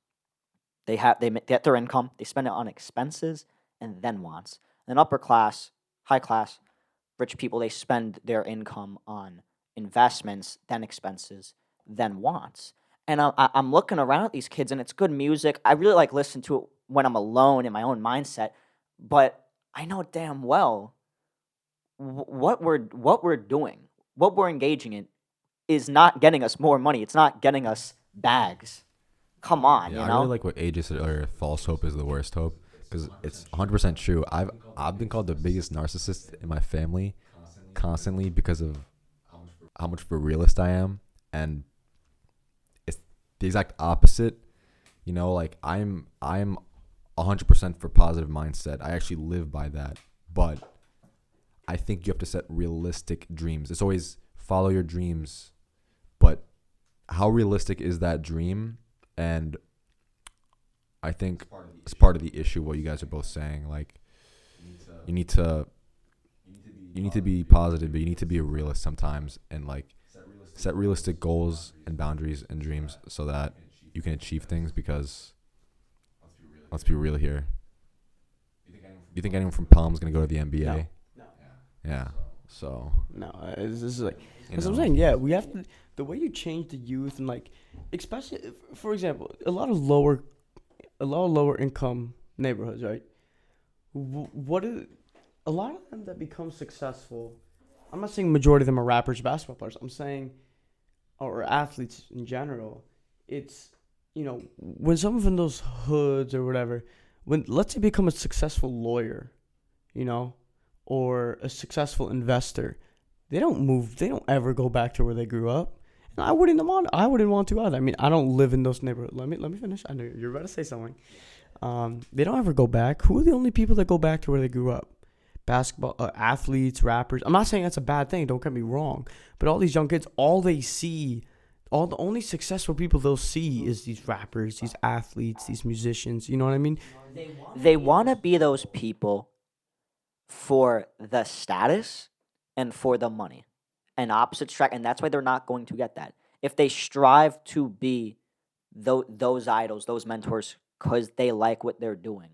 S1: they get their income, they spend it on expenses and then wants. And then upper class, high class, rich people, they spend their income on investments, then expenses, then wants. And I'm looking around at these kids, and it's good music. I really like listen to it when I'm alone in my own mindset, but I know damn well what we're doing, what we're engaging in, is not getting us more money. It's not getting us bags. Come on,
S3: Yeah,
S1: you
S3: I really
S1: know.
S3: like what AJ said earlier. False hope is the worst hope because it's 100% true. I've been called the biggest narcissist in my family constantly because of how much of a realist I am, and it's the exact opposite. You know, like I'm 100% for positive mindset. I actually live by that, but I think you have to set realistic dreams. It's always follow your dreams, but how realistic is that dream? And I think it's part of the issue what you guys are both saying. Like you need to be positive, but you need to be a realist sometimes and like set realistic goals and boundaries and dreams so that you can achieve things because let's be real here. Do you think anyone from Palm is going to go to the NBA?
S2: No.
S3: Yeah. So,
S2: No, this is like
S3: you
S2: that's what I'm
S3: know.
S2: saying. Yeah, we have to the way you change the youth and like, especially for example, a lot of lower income neighborhoods, right? What is a lot of them that become successful? I'm not saying majority of them are rappers, basketball players. I'm saying or athletes in general. It's when someone from those hoods or whatever, when let's say become a successful lawyer, you know, or a successful investor, they don't move. They don't ever go back to where they grew up. And I wouldn't want. I wouldn't want to either. I mean, I don't live in those neighborhoods. Let me finish. I know you're about to say something. They don't ever go back. Who are the only people that go back to where they grew up? Basketball athletes, rappers. I'm not saying that's a bad thing. Don't get me wrong. But all these young kids, all they see, all the only successful people they'll see is these rappers, these athletes, these musicians. You know what I mean?
S1: They want to be those people for the status and for the money, and opposite track, and that's why they're not going to get that. If they strive to be those idols, those mentors, because they like what they're doing,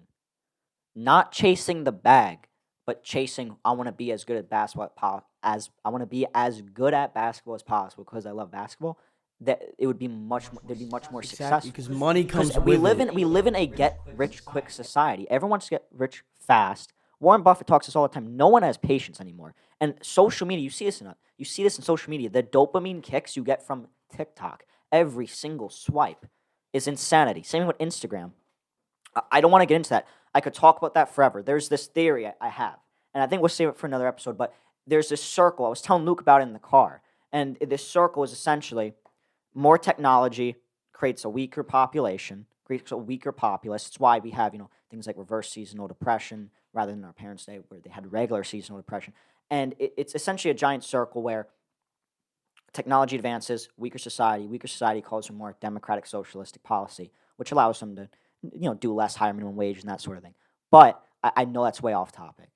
S1: not chasing the bag, but chasing, I want to be as good at basketball as I want to be as good at basketball as possible because I love basketball. That it would be there'd be much more
S2: Exactly,
S1: successful.
S2: because money comes
S1: Because
S2: with it.
S1: we live in a get rich quick society. Everyone wants to get rich fast. Warren Buffett talks this all the time. No one has patience anymore. And social media, you see this in social media. The dopamine kicks you get from TikTok, every single swipe, is insanity. Same with Instagram. I don't want to get into that. I could talk about that forever. There's this theory I have, and I think we'll save it for another episode. But there's this circle. I was telling Luke about it in the car, and this circle is essentially more technology creates a weaker population, creates a weaker populace. It's why we have things like reverse seasonal depression rather than our parents' day where they had regular seasonal depression. And it's essentially a giant circle where technology advances, weaker society calls for more democratic socialistic policy, which allows them to do less higher minimum wage and that sort of thing. But I know that's way off topic.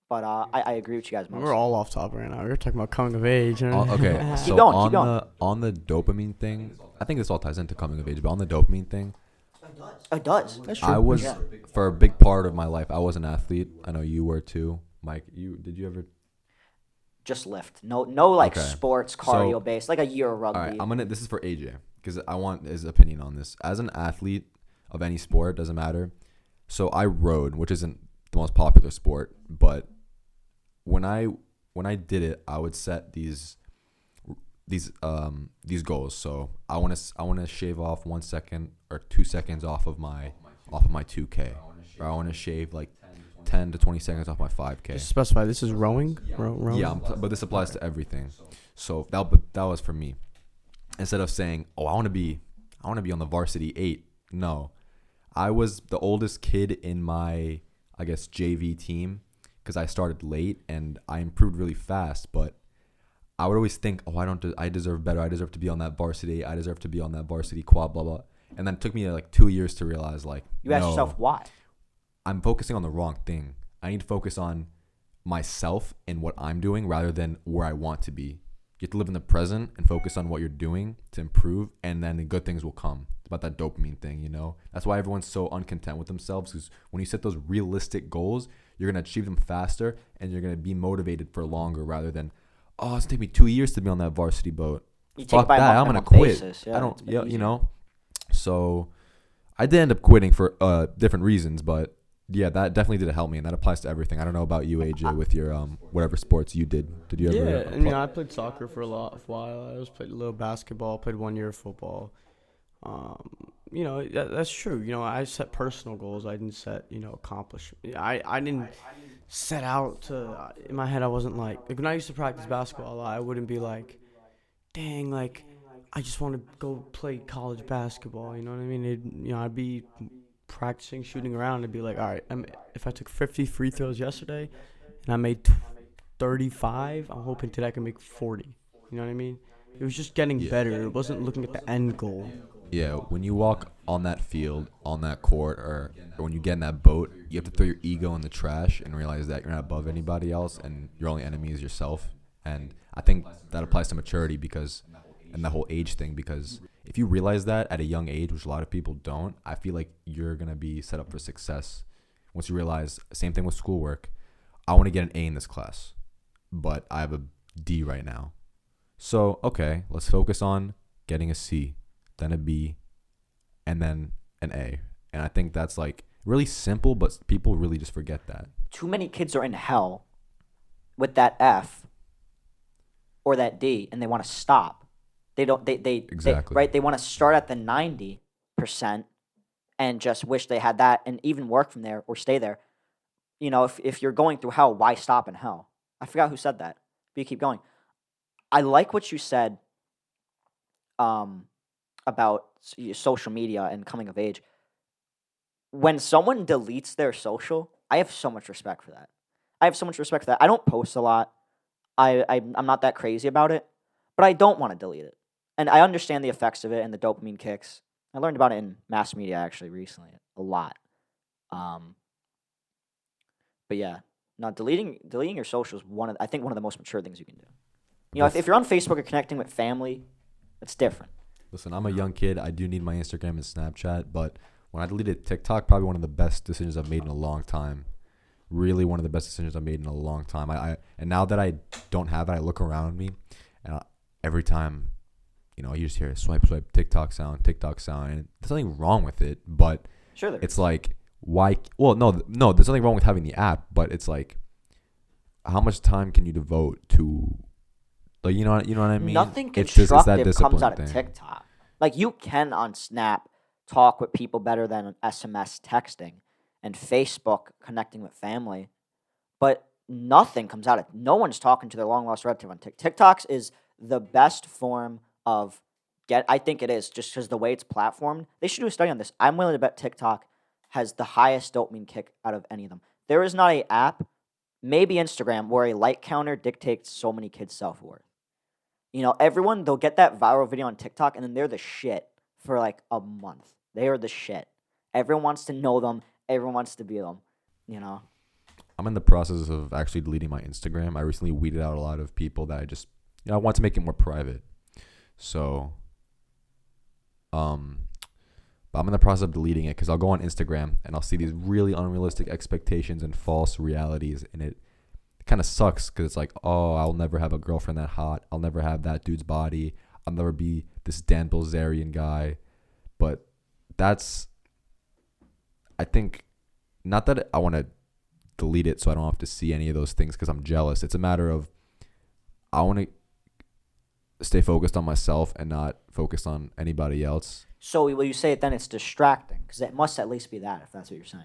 S1: But I agree with you guys
S2: We're
S1: mostly.
S2: all off topic right now. We're talking about coming of age.
S3: Okay,
S1: Keep
S3: so
S1: going, keep going.
S3: on the dopamine thing, I think this all ties into coming of age, but on the dopamine thing,
S1: It does. That's true.
S3: I was
S1: Yeah.
S3: for a big part of my life, I was an athlete. I know you were too, Mike. Did you ever?
S1: Just lift. No like
S3: Okay.
S1: sports,
S3: So-
S1: cardio based, like a year of
S3: All
S1: rugby.
S3: right, this is for AJ because I want his opinion on this. As an athlete of any sport, doesn't matter. So I rode, which isn't the most popular sport, but when I did it, I would set these goals. So I want to shave off 1 second or 2 seconds off of my 2K, or I want to shave like 10 to 20 seconds off my 5K.
S2: Just specify this is rowing. Rowing.
S3: Yeah, but this applies to everything. So that was for me. Instead of saying, "Oh, I want to be on the varsity 8." No. I was the oldest kid in my, I guess, JV team because I started late and I improved really fast, but I would always think, "Oh, I deserve better. I deserve to be on that varsity. I deserve to be on that varsity quad, blah blah." And then it took me like 2 years to realize like,
S1: You ask
S3: no,
S1: yourself why.
S3: I'm focusing on the wrong thing. I need to focus on myself and what I'm doing rather than where I want to be. You have to live in the present and focus on what you're doing to improve, and then the good things will come. It's about that dopamine thing, That's why everyone's so uncontent with themselves, because when you set those realistic goals, you're going to achieve them faster, and you're going to be motivated for longer rather than, oh, it's taking me 2 years to be on that varsity boat.
S1: You take it
S3: fuck
S1: by a
S3: that.
S1: month
S3: I'm
S1: by
S3: gonna
S1: month
S3: quit.
S1: basis.
S3: I
S1: Yeah,
S3: don't.
S1: it's a bit
S3: Yeah, you
S1: easier.
S3: know. So I did end up quitting for different reasons, but yeah, that definitely did help me, and that applies to everything. I don't know about you, AJ, with your whatever sports you did. Did you ever?
S2: Yeah, I mean, I played soccer for a while. I played a little basketball. Played 1 year of football. That's true. I set personal goals. I didn't set accomplish. I didn't set out to. In my head, I wasn't like when I used to practice basketball a lot. I wouldn't be like, dang, like I just want to go play college basketball. You know what I mean? I'd be practicing shooting around and be like, all right, if I took 50 free throws yesterday and I made 35, I'm hoping today I can make 40. You know what I mean? It was just getting
S3: Yeah.
S2: better. It wasn't looking at the end goal.
S3: Yeah, when you walk on that field, on that court, or when you get in that boat, you have to throw your ego in the trash and realize that you're not above anybody else and your only enemy is yourself. And I think that applies to maturity and the whole age thing, because if you realize that at a young age, which a lot of people don't, I feel like you're going to be set up for success. Once you realize, same thing with schoolwork, I want to get an A in this class, but I have a D right now. So, okay, let's focus on getting a C, then a B, and then an A. And I think that's like really simple, but people really just forget that.
S1: Too many kids are in hell with that F or that D, and they want to stop. They don't.
S3: Exactly.
S1: Right. They want to start at the 90% and just wish they had that, and even work from there or stay there. If you're going through hell, why stop in hell? I forgot who said that, but you keep going. I like what you said about social media and coming of age. When someone deletes their social, I have so much respect for that. I don't post a lot. I'm not that crazy about it, but I don't want to delete it. And I understand the effects of it and the dopamine kicks. I learned about it in mass media actually recently a lot. But yeah, no, deleting your social is I think one of the most mature things you can do. If you're on Facebook or connecting with family, it's different.
S3: Listen, I'm a young kid. I do need my Instagram and Snapchat, but when I deleted TikTok, probably one of the best decisions I've made in a long time. Really one of the best decisions I've made in a long time. And now that I don't have it, I look around me, and every time, you just hear swipe, TikTok sound, and there's nothing wrong with it, but
S1: Sure,
S3: it's like, why? Well, no, there's nothing wrong with having the app, but it's like, how much time can you devote to, like, you know what I mean?
S1: Nothing
S3: It's that
S1: constructive
S3: discipline
S1: comes out of
S3: thing.
S1: TikTok. Like, you can on Snap talk with people better than on SMS texting and Facebook connecting with family, but nothing comes out of it. No one's talking to their long lost relative on TikTok. TikToks is the best form of I think it is, just because the way it's platformed. They should do a study on this. I'm willing to bet TikTok has the highest dopamine kick out of any of them. There is not a app, maybe Instagram, where a like counter dictates so many kids' self-worth. Everyone, they'll get that viral video on TikTok, and then they're the shit for like a month. They are the shit. Everyone wants to know them. Everyone wants to be them.
S3: I'm in the process of actually deleting my Instagram. I recently weeded out a lot of people that I just, I want to make it more private. So, but I'm in the process of deleting it because I'll go on Instagram and I'll see these really unrealistic expectations and false realities, and it kind of sucks because it's like, oh, I'll never have a girlfriend that hot. I'll never have that dude's body. I'll never be this Dan Bilzerian guy. But that's, I think, not that I want to delete it so I don't have to see any of those things because I'm jealous. It's a matter of I want to stay focused on myself and not focused on anybody else.
S1: So will you say it then it's distracting? Because it must at least be that, if that's what you're saying.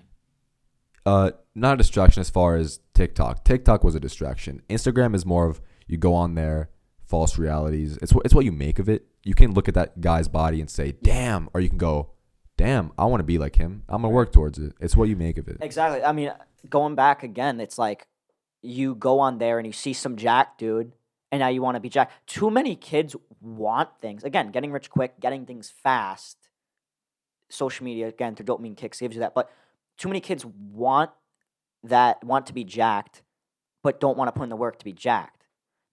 S3: Not a distraction as far as TikTok. TikTok was a distraction. Instagram is more of you go on there, false realities. It's what you make of it. You can look at that guy's body and say, damn, or you can go, damn, I want to be like him. I'm going to work towards it. It's what you make of it.
S1: Exactly. I mean, going back again, it's like you go on there and you see some jack dude, and now you want to be jack. Too many kids want things. Again, getting rich quick, getting things fast. Social media, again, through dopamine kicks gives you that. But too many kids want to be jacked, but don't want to put in the work to be jacked.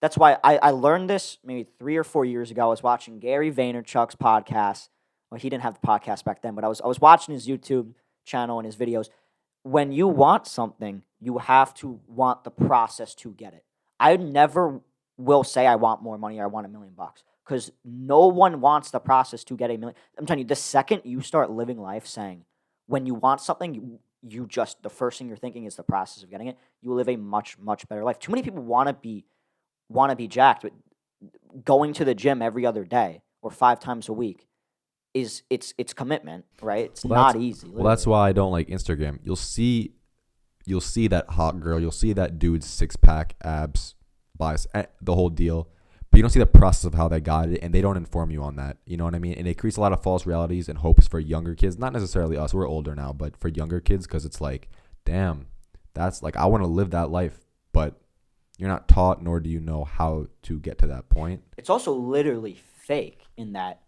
S1: That's why I learned this maybe 3 or 4 years ago. I was watching Gary Vaynerchuk's podcast. Well, he didn't have the podcast back then, but I was watching his YouTube channel and his videos. When you want something, you have to want the process to get it. I never will say I want more money or I want $1 million. because no one wants the process to get a million. I'm telling you, the second you start living life saying, when you want something, you just, the first thing you're thinking is the process of getting it, you will live a much, much better life. Too many people want to be jacked, but going to the gym every other day or 5 times a week it's commitment, right? It's
S3: Well,
S1: not easy.
S3: Well, that's why I don't like Instagram. You'll see that hot girl. You'll see that dude's 6-pack, abs, the whole deal. But you don't see the process of how they got it, and they don't inform you on that. You know what I mean? And it creates a lot of false realities and hopes for younger kids. Not necessarily us. We're older now, but for younger kids, because it's like, damn, that's like, I want to live that life, but you're not taught, nor do you know how to get to that point.
S1: It's also literally fake in that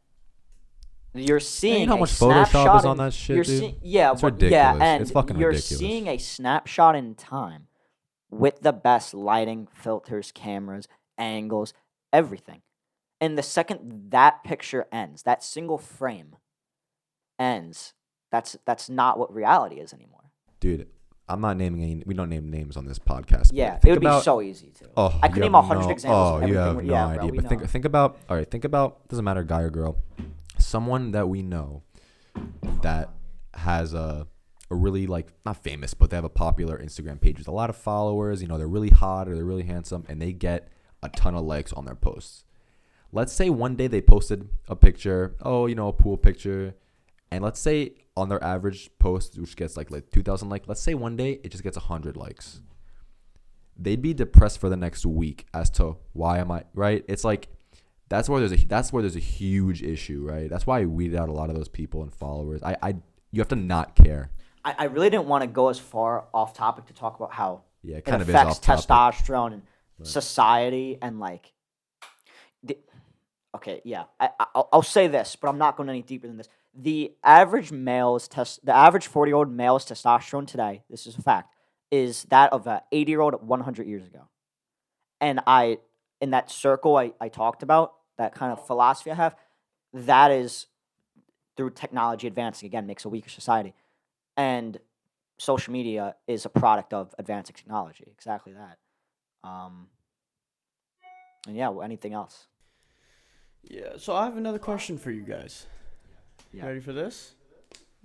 S1: you're seeing
S3: you know how
S1: a
S3: much Photoshop
S1: snapshot
S3: is on
S1: in-
S3: that shit,
S1: you're
S3: dude?
S1: see- yeah,
S3: It's
S1: but-
S3: ridiculous.
S1: Yeah, and
S3: It's fucking
S1: you're
S3: ridiculous.
S1: seeing a snapshot in time with the best lighting, filters, cameras, angles, everything. And the second that picture ends, that single frame ends, that's not what reality is anymore.
S3: Dude, I'm not naming any. We don't name names on this podcast.
S1: Yeah,
S3: but think
S1: it would
S3: about,
S1: be so easy to.
S3: Oh,
S1: I could
S3: you
S1: name
S3: have
S1: 100
S3: no-
S1: examples of
S3: Oh, you
S1: everything.
S3: have
S1: we-
S3: no
S1: yeah,
S3: idea.
S1: bro, we
S3: But
S1: know.
S3: think about. All right, think about. Doesn't matter, guy or girl. Someone that we know that has a really, like, not famous, but they have a popular Instagram page with a lot of followers. You know, they're really hot or they're really handsome, and they get a ton of likes on their posts. Let's say one day they posted a picture, a pool picture, and let's say on their average post, which gets like 2,000 likes, let's say one day it just gets 100 likes. They'd be depressed for the next week as to why am I, right? It's like that's where there's a huge issue, right? That's why I weeded out a lot of those people and followers. You have to not care.
S1: I really didn't want to go as far off topic to talk about how
S3: Yeah, it
S1: it
S3: kind of is
S1: affects
S3: off topic.
S1: testosterone and society and like. Okay, yeah, I'll say this, but I'm not going any deeper than this. The average 40-year-old male's testosterone today, this is a fact, is that of an 80-year-old 100 years ago. And in that circle I talked about, that kind of philosophy I have, that is through technology advancing, again, makes a weaker society. And social media is a product of advancing technology, exactly that. And yeah, anything else?
S2: Yeah, so I have another question for you guys.
S1: Yeah.
S2: Ready for this?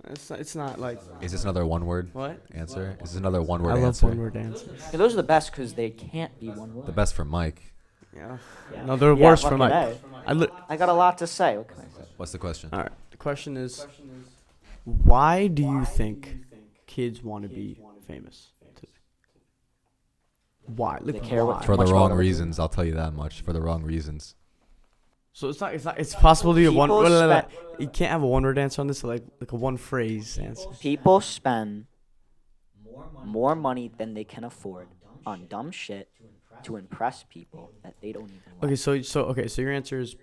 S2: It's not like
S3: Is this another one-word
S2: what?
S3: answer? Is this another one-word
S2: I love
S3: answer?
S2: one-word answers.
S1: Yeah, those are the best because they can't be one word.
S3: The best for Mike.
S2: Yeah.
S1: Yeah.
S2: No, they're
S1: Yeah,
S2: worse for
S1: fucking
S2: Mike.
S1: A. I got a lot to say. What can I say?
S3: What's the question?
S2: All right. The question is, why do you think kids want to be famous today? Why? Like,
S1: They care what-
S2: why?
S3: For the
S1: much
S3: wrong
S1: about it.
S3: reasons, I'll tell you that much. For the wrong reasons.
S2: So it's not. It's possible to be a one.
S1: People spend-
S2: You can't have a one-word answer on this. Like a one-phrase answer.
S1: People spend more money than they can afford on dumb shit to impress people that they don't even like.
S2: Okay, so your answer is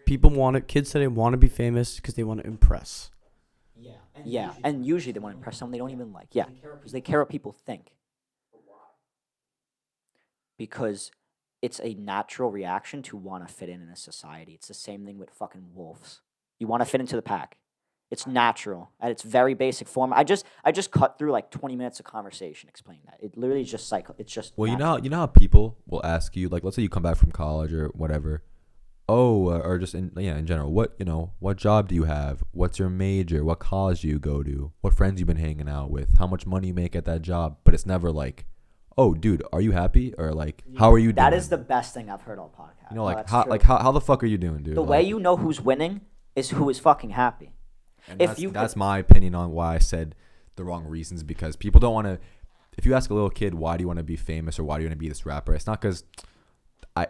S2: kids today want to be famous because they want to impress.
S1: Yeah, and usually they want to impress someone they don't even like. Yeah, because they care what people think. Because it's a natural reaction to want to fit in a society. It's the same thing with fucking wolves. You want to fit into the pack. It's natural at its very basic form. I just cut through like 20 minutes of conversation explaining that. It literally is just cycle. It's just
S3: Well,
S1: natural.
S3: you know how people will ask you, like, let's say you come back from college or whatever. Or just in general, what job do you have? What's your major? What college do you go to? What friends you been hanging out with? How much money you make at that job? But it's never like, oh, dude, are you happy? Or like, how are you doing?
S1: That is the best thing I've heard all podcast.
S3: You know,
S1: No,
S3: like
S1: that's
S3: how
S1: true.
S3: how the fuck are you doing, dude?
S1: The way you know who's winning is who is fucking happy.
S3: And
S1: if you
S3: that's my opinion on why I said the wrong reasons, because people don't want to. If you ask a little kid, why do you want to be famous or why do you want to be this rapper? It's not because some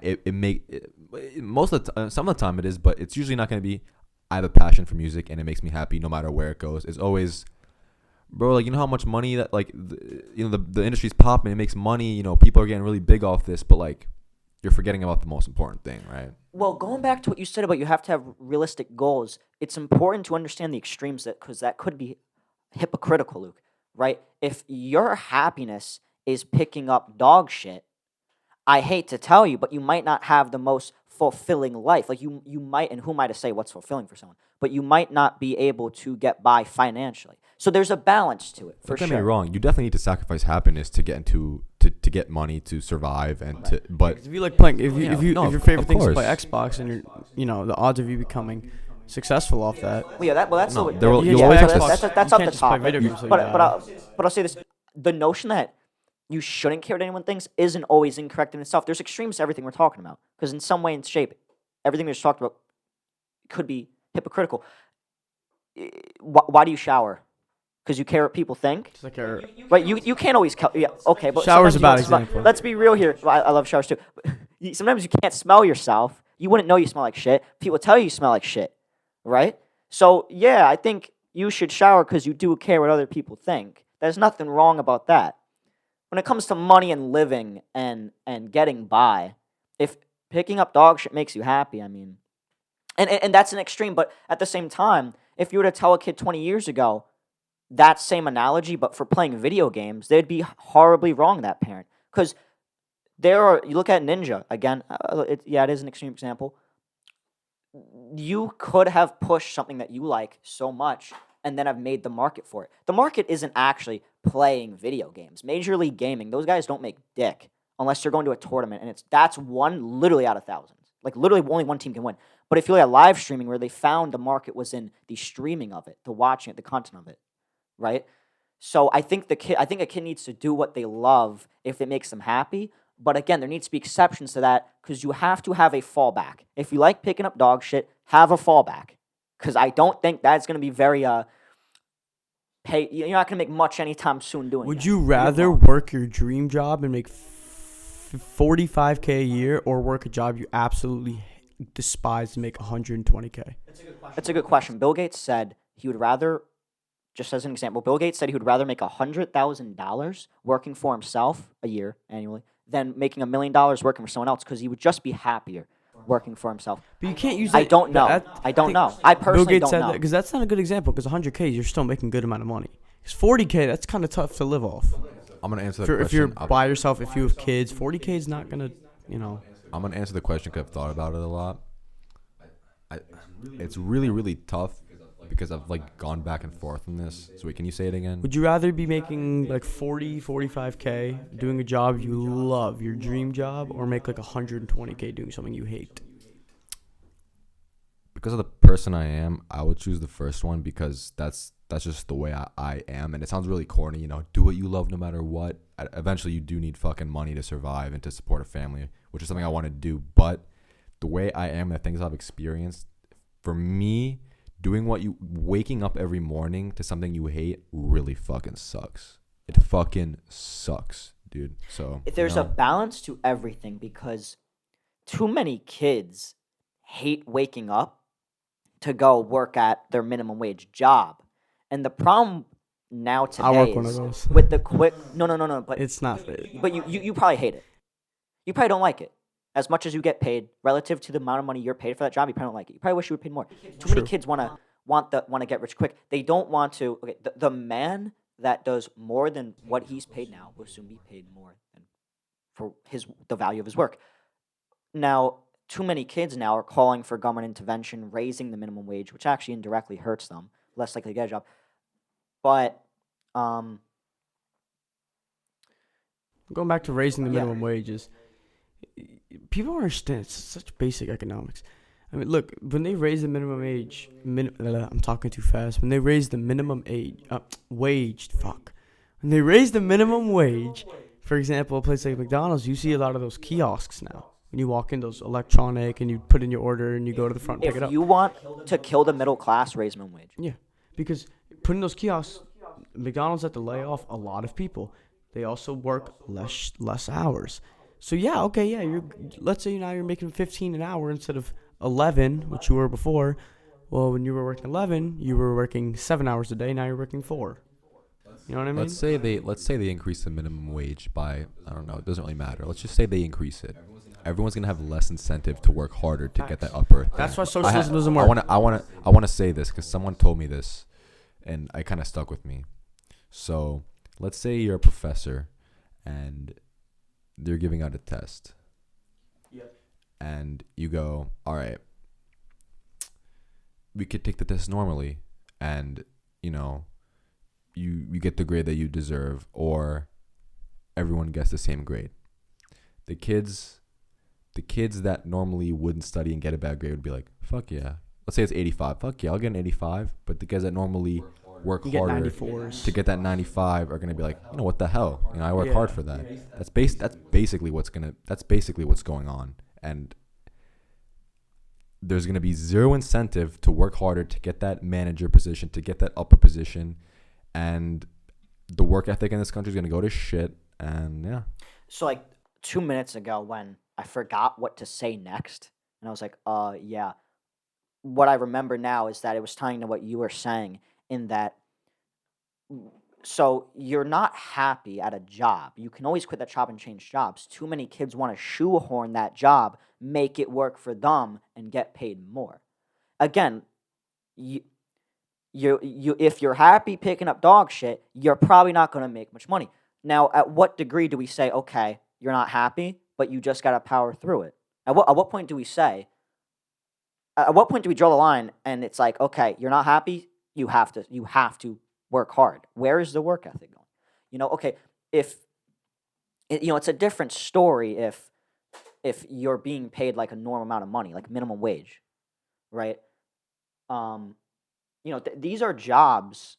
S3: of the time it is, but it's usually not going to be. I have a passion for music and it makes me happy no matter where it goes. It's always, bro, like, you know how much money that, like, the industry's popping, it makes money, you know, people are getting really big off this, but like, you're forgetting about the most important thing, right?
S1: Well, going back to what you said about you have to have realistic goals, it's important to understand the extremes because that could be hypocritical, Luke, right? If your happiness is picking up dog shit, I hate to tell you, but you might not have the most fulfilling life. Like you might, and who am I to say what's fulfilling for someone? But you might not be able to get by financially. So there's a balance to it for
S3: Don't get
S1: sure.
S3: me wrong. You definitely need to sacrifice happiness to get into to get money to survive and to. But
S2: If you like playing, if
S3: no,
S2: your favorite
S3: of
S2: thing is to
S3: course.
S2: play Xbox, and the odds of you becoming successful off that.
S1: Well, yeah, that's
S3: No,
S1: the
S3: there will-
S2: You
S3: you'll
S2: can't
S3: always
S2: just
S3: have
S2: play
S3: to-
S2: Xbox-
S1: that's
S2: you
S1: up
S2: can't
S1: the
S2: just play
S1: top.
S2: video games like
S1: But
S2: that.
S1: I'll say this: the notion that you shouldn't care what anyone thinks isn't always incorrect in itself. There's extremes to everything we're talking about, because in some way and shape, everything we just talked about could be hypocritical. Why do you shower? Because you care what people think.
S2: Just like our,
S1: Right, you can't always yeah, okay, but
S2: Shower's
S1: sometimes
S2: a
S1: you
S2: bad
S1: don't smell-
S2: example.
S1: Let's be real here. I love showers too. Sometimes you can't smell yourself. You wouldn't know you smell like shit. People tell you smell like shit, right? So yeah, I think you should shower because you do care what other people think. There's nothing wrong about that. When it comes to money and living and getting by, if picking up dog shit makes you happy, I mean, and that's an extreme. But at the same time, if you were to tell a kid 20 years ago that same analogy, but for playing video games, they'd be horribly wrong, that parent. Because you look at Ninja, again, it is an extreme example. You could have pushed something that you like so much and then have made the market for it. The market isn't actually playing video games. Major League Gaming, those guys don't make dick unless they're going to a tournament, and that's one literally out of thousands. Like, literally only one team can win. But if you look at live streaming, where they found the market was in the streaming of it, the watching it, the content of it, right? So I think a kid needs to do what they love if it makes them happy. But again, there needs to be exceptions to that, because you have to have a fallback. If you like picking up dog shit, have a fallback. Because I don't think that's going to be very you're not going to make much anytime soon doing it.
S2: would you rather work your dream job and make 45K a year, or work a job you absolutely despise and make 120K?
S1: That's a good question. Bill Gates said he would rather, just as an example, Bill Gates said he would rather make $100,000 working for himself a year annually than making $1 million working for someone else, because he would just be happier working for himself.
S2: But you can't use that.
S1: I don't know. I don't know. I personally
S2: Bill Gates
S1: don't
S2: said
S1: know.
S2: that, because that's not a good example, because 100K, you're still making a good amount of money. Because 40K, that's kind of tough to live off.
S3: I'm gonna answer the
S2: If
S3: question.
S2: you're by yourself, if you have kids, 40K is not going to,
S3: I'm gonna answer the question because I've thought about it a lot. It's really tough because I've like gone back and forth on this. So wait, can you say it again?
S2: Would you rather be making like 45K doing a job you love, your dream job, or make like 120K doing something you hate?
S3: Because of the person I am, I would choose the first one, because that's just the way I am. And it sounds really corny, do what you love no matter what. Eventually you do need fucking money to survive and to support a family, which is something I want to do. But the way I am, the things I've experienced, for me, waking up every morning to something you hate really fucking sucks. It fucking sucks, dude. So
S1: There's a balance to everything, because too many kids hate waking up to go work at their minimum wage job. And the problem now today
S2: I work one of
S1: is
S2: those.
S1: with the quick no, but
S2: It's not.
S1: you probably hate it. You probably don't like it. As much as you get paid relative to the amount of money you're paid for that job, you probably don't like it. You probably wish you were paid more. Too many kids want to get rich quick. They don't want to. Okay, the man that does more than what he's paid now will soon be paid more than for the value of his work. Now, too many kids now are calling for government intervention, raising the minimum wage, which actually indirectly hurts them, less likely to get a job. But
S2: Going back to raising the
S1: Yeah.
S2: minimum wages, people don't understand. It's such basic economics. I mean, look, when they raise the minimum age, I'm talking too fast. When they raise the minimum wage, When they raise the minimum wage, for example, a place like McDonald's, you see a lot of those kiosks now. When you walk in, those electronic, and you put in your order, and you go to the front and pick it
S1: if
S2: up.
S1: you want to kill the middle class, raise minimum wage.
S2: Yeah, because putting those kiosks, McDonald's had to lay off a lot of people. They also work less hours. So let's say now you're making 15 an hour instead of 11, which you were before. Well, when you were working 11, you were working 7 hours a day. Now you're working 4. You know what I mean?
S3: Let's say they increase the minimum wage by, I don't know, it doesn't really matter. Let's just say they increase it. Everyone's gonna have less incentive to work harder to get that upper thing.
S2: That's why socialism doesn't work.
S3: I want to say this because someone told me this, and it kind of stuck with me. So let's say you're a professor, and they're giving out a test.
S2: Yep.
S3: and you go, all right, we could take the test normally, and you know, you get the grade that you deserve, or everyone gets the same grade. The kids that normally wouldn't study and get a bad grade would be like, fuck yeah. Let's say it's 85. Fuck yeah, I'll get an 85. But the guys that normally work
S2: You get
S3: harder
S2: 94s.
S3: to get that 95 are gonna be like, you know what the hell? You know, I work
S2: Yeah.
S3: hard for that. That's basically what's going on. And there's gonna be zero incentive to work harder to get that manager position, to get that upper position, and the work ethic in this country is gonna go to shit. And yeah,
S1: So like 2 minutes ago when I forgot what to say next, and I was like, yeah. What I remember now is that it was tying to what you were saying in that so you're not happy at a job. You can always quit that job and change jobs. Too many kids want to shoehorn that job, make it work for them, and get paid more. Again, you if you're happy picking up dog shit, you're probably not going to make much money. Now, at what degree do we say, okay, you're not happy, but you just got to power through it? At what point do we say? At what point do we draw the line and it's like, okay, you're not happy, you have to work hard. Where is the work ethic going? Okay, if it's a different story if you're being paid like a normal amount of money, like minimum wage, right? These are jobs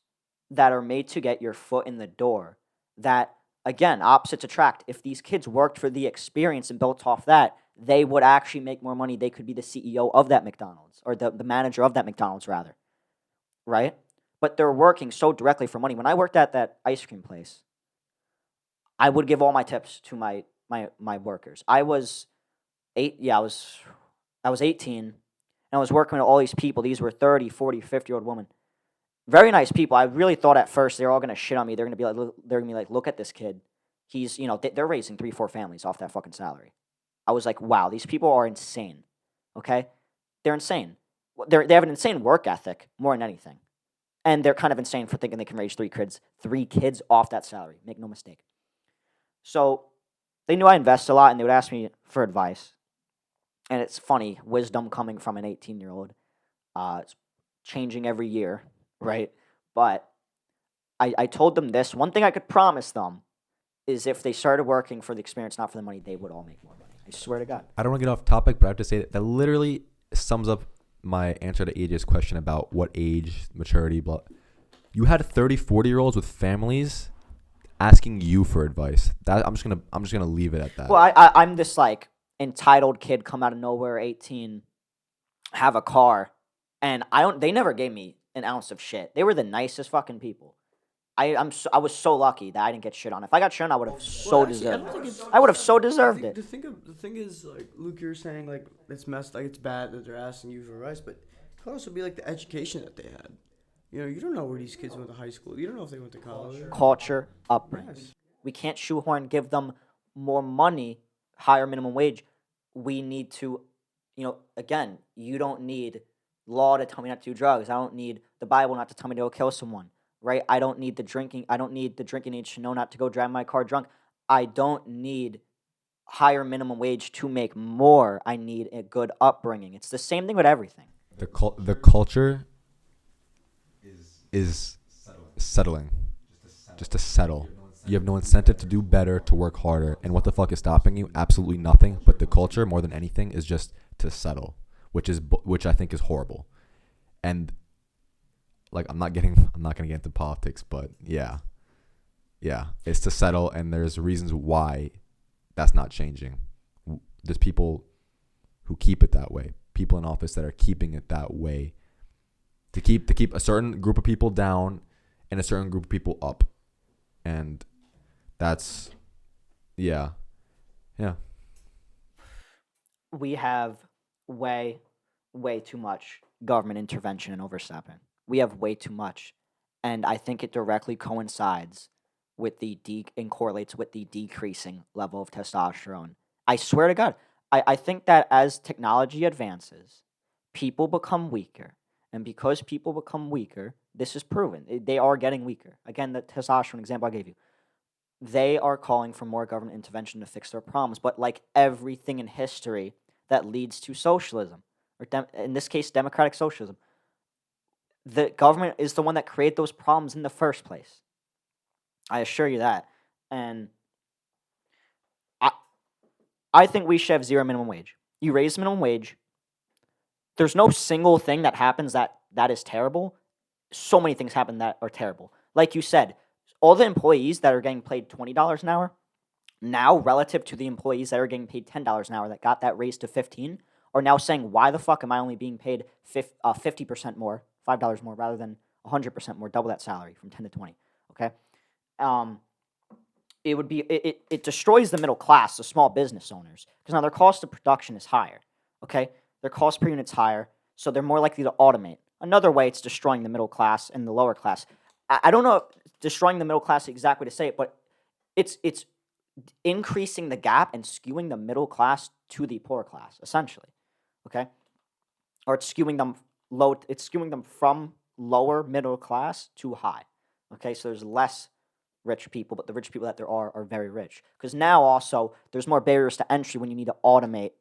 S1: that are made to get your foot in the door. That again, opposites attract. If these kids worked for the experience and built off that, they would actually make more money. They could be the CEO of that McDonald's or the manager of that McDonald's rather, right? But they're working so directly for money. When I worked at that ice cream place, I would give all my tips to my workers. I was 18 and I was working with all these people. These were 30, 40, 50-year-old women. Very nice people. I really thought at first they were all going to shit on me. They're going to be like, look at this kid. He's, they're raising 3-4 families off that fucking salary. I was like, wow, these people are insane. Okay? They're insane. They have an insane work ethic more than anything. And they're kind of insane for thinking they can raise 3 kids off that salary. Make no mistake. So they knew I invest a lot and they would ask me for advice. And it's funny, wisdom coming from an 18-year-old. It's changing every year, right? But I told them this. One thing I could promise them is if they started working for the experience, not for the money, they would all make more money. I swear to God.
S3: I don't want to get off topic, but I have to say that literally sums up my answer to AJ's question about what age, maturity, blah. You had 30, 40-year-olds with families asking you for advice. That I'm just gonna leave it at that.
S1: Well, I'm this like entitled kid, come out of nowhere, 18, have a car, and they never gave me an ounce of shit. They were the nicest fucking people. I was so lucky that I didn't get shit on. If I got shit on, I would have deserved it. I would have so deserved it.
S2: The thing is, like, Luke, you're saying, like, it's messed, like, it's bad that they're asking you for advice, but it could also be, like, the education that they had. You don't know where these kids went to high school. You don't know if they went to college.
S1: Culture, upbringing.
S2: Yes.
S1: We can't shoehorn, give them more money, higher minimum wage. We need to, again, you don't need law to tell me not to do drugs. I don't need the Bible not to tell me to go kill someone. Right? I don't need the drinking age to know not to go drive my car drunk. I don't need higher minimum wage to make more. I need a good upbringing. It's the same thing with everything.
S3: The culture is settling. Just to settle. You have no incentive to do better, to work harder. And what the fuck is stopping you? Absolutely nothing. But the culture, more than anything, is just to settle, which I think is horrible. And like I'm not gonna get into politics, but yeah, it's to settle, and there's reasons why that's not changing. There's people who keep it that way, people in office that are keeping it that way, to keep a certain group of people down and a certain group of people up, and that's yeah.
S1: We have way too much government intervention and overstepping. We have way too much, and I think it directly coincides with and correlates with the decreasing level of testosterone. I swear to God, I think that as technology advances, people become weaker, and because people become weaker, this is proven. They are getting weaker. Again, the testosterone example I gave you. They are calling for more government intervention to fix their problems, but like everything in history, that leads to socialism, or in this case, democratic socialism. The government is the one that created those problems in the first place. I assure you that. And I, I think we should have zero minimum wage. You raise the minimum wage. There's no single thing that happens that is terrible. So many things happen that are terrible. Like you said, all the employees that are getting paid $20 an hour now, relative to the employees that are getting paid $10 an hour that got that raised to 15, are now saying, why the fuck am I only being paid 50% more, $5 more, rather than 100% more, double that salary from 10 to 20, okay? It destroys the middle class, the small business owners, because now their cost of production is higher, okay? Their cost per unit's higher, so they're more likely to automate. Another way, it's destroying the middle class and the lower class. I don't know if destroying the middle class is the exact way to say it, but it's increasing the gap and skewing the middle class to the poor class, essentially, okay? Or it's skewing them from lower middle class to high, okay? So there's less rich people, but the rich people that there are very rich. Because now also, there's more barriers to entry when you need to automate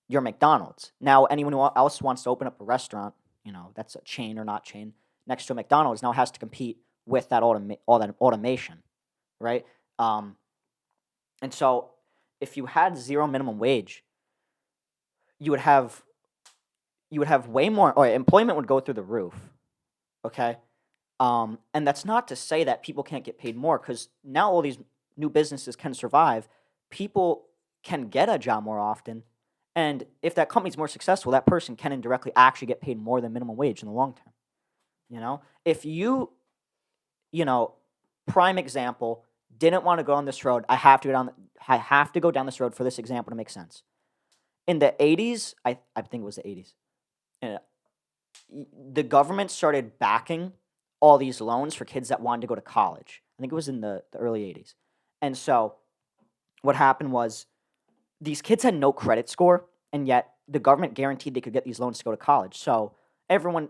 S1: your McDonald's. Now, anyone who else wants to open up a restaurant, that's a chain or not chain, next to a McDonald's now has to compete with that all that automation, right? And so if you had zero minimum wage, you would have way more, or employment would go through the roof, okay? And that's not to say that people can't get paid more, because now all these new businesses can survive. People can get a job more often, and if that company's more successful, that person can indirectly actually get paid more than minimum wage in the long term. If you, prime example, didn't want to go on this road, I have to go down this road for this example to make sense. In the 80s, I think it was the 80s, the government started backing all these loans for kids that wanted to go to college. I think it was in the early 80s. And so what happened was these kids had no credit score, and yet the government guaranteed they could get these loans to go to college. So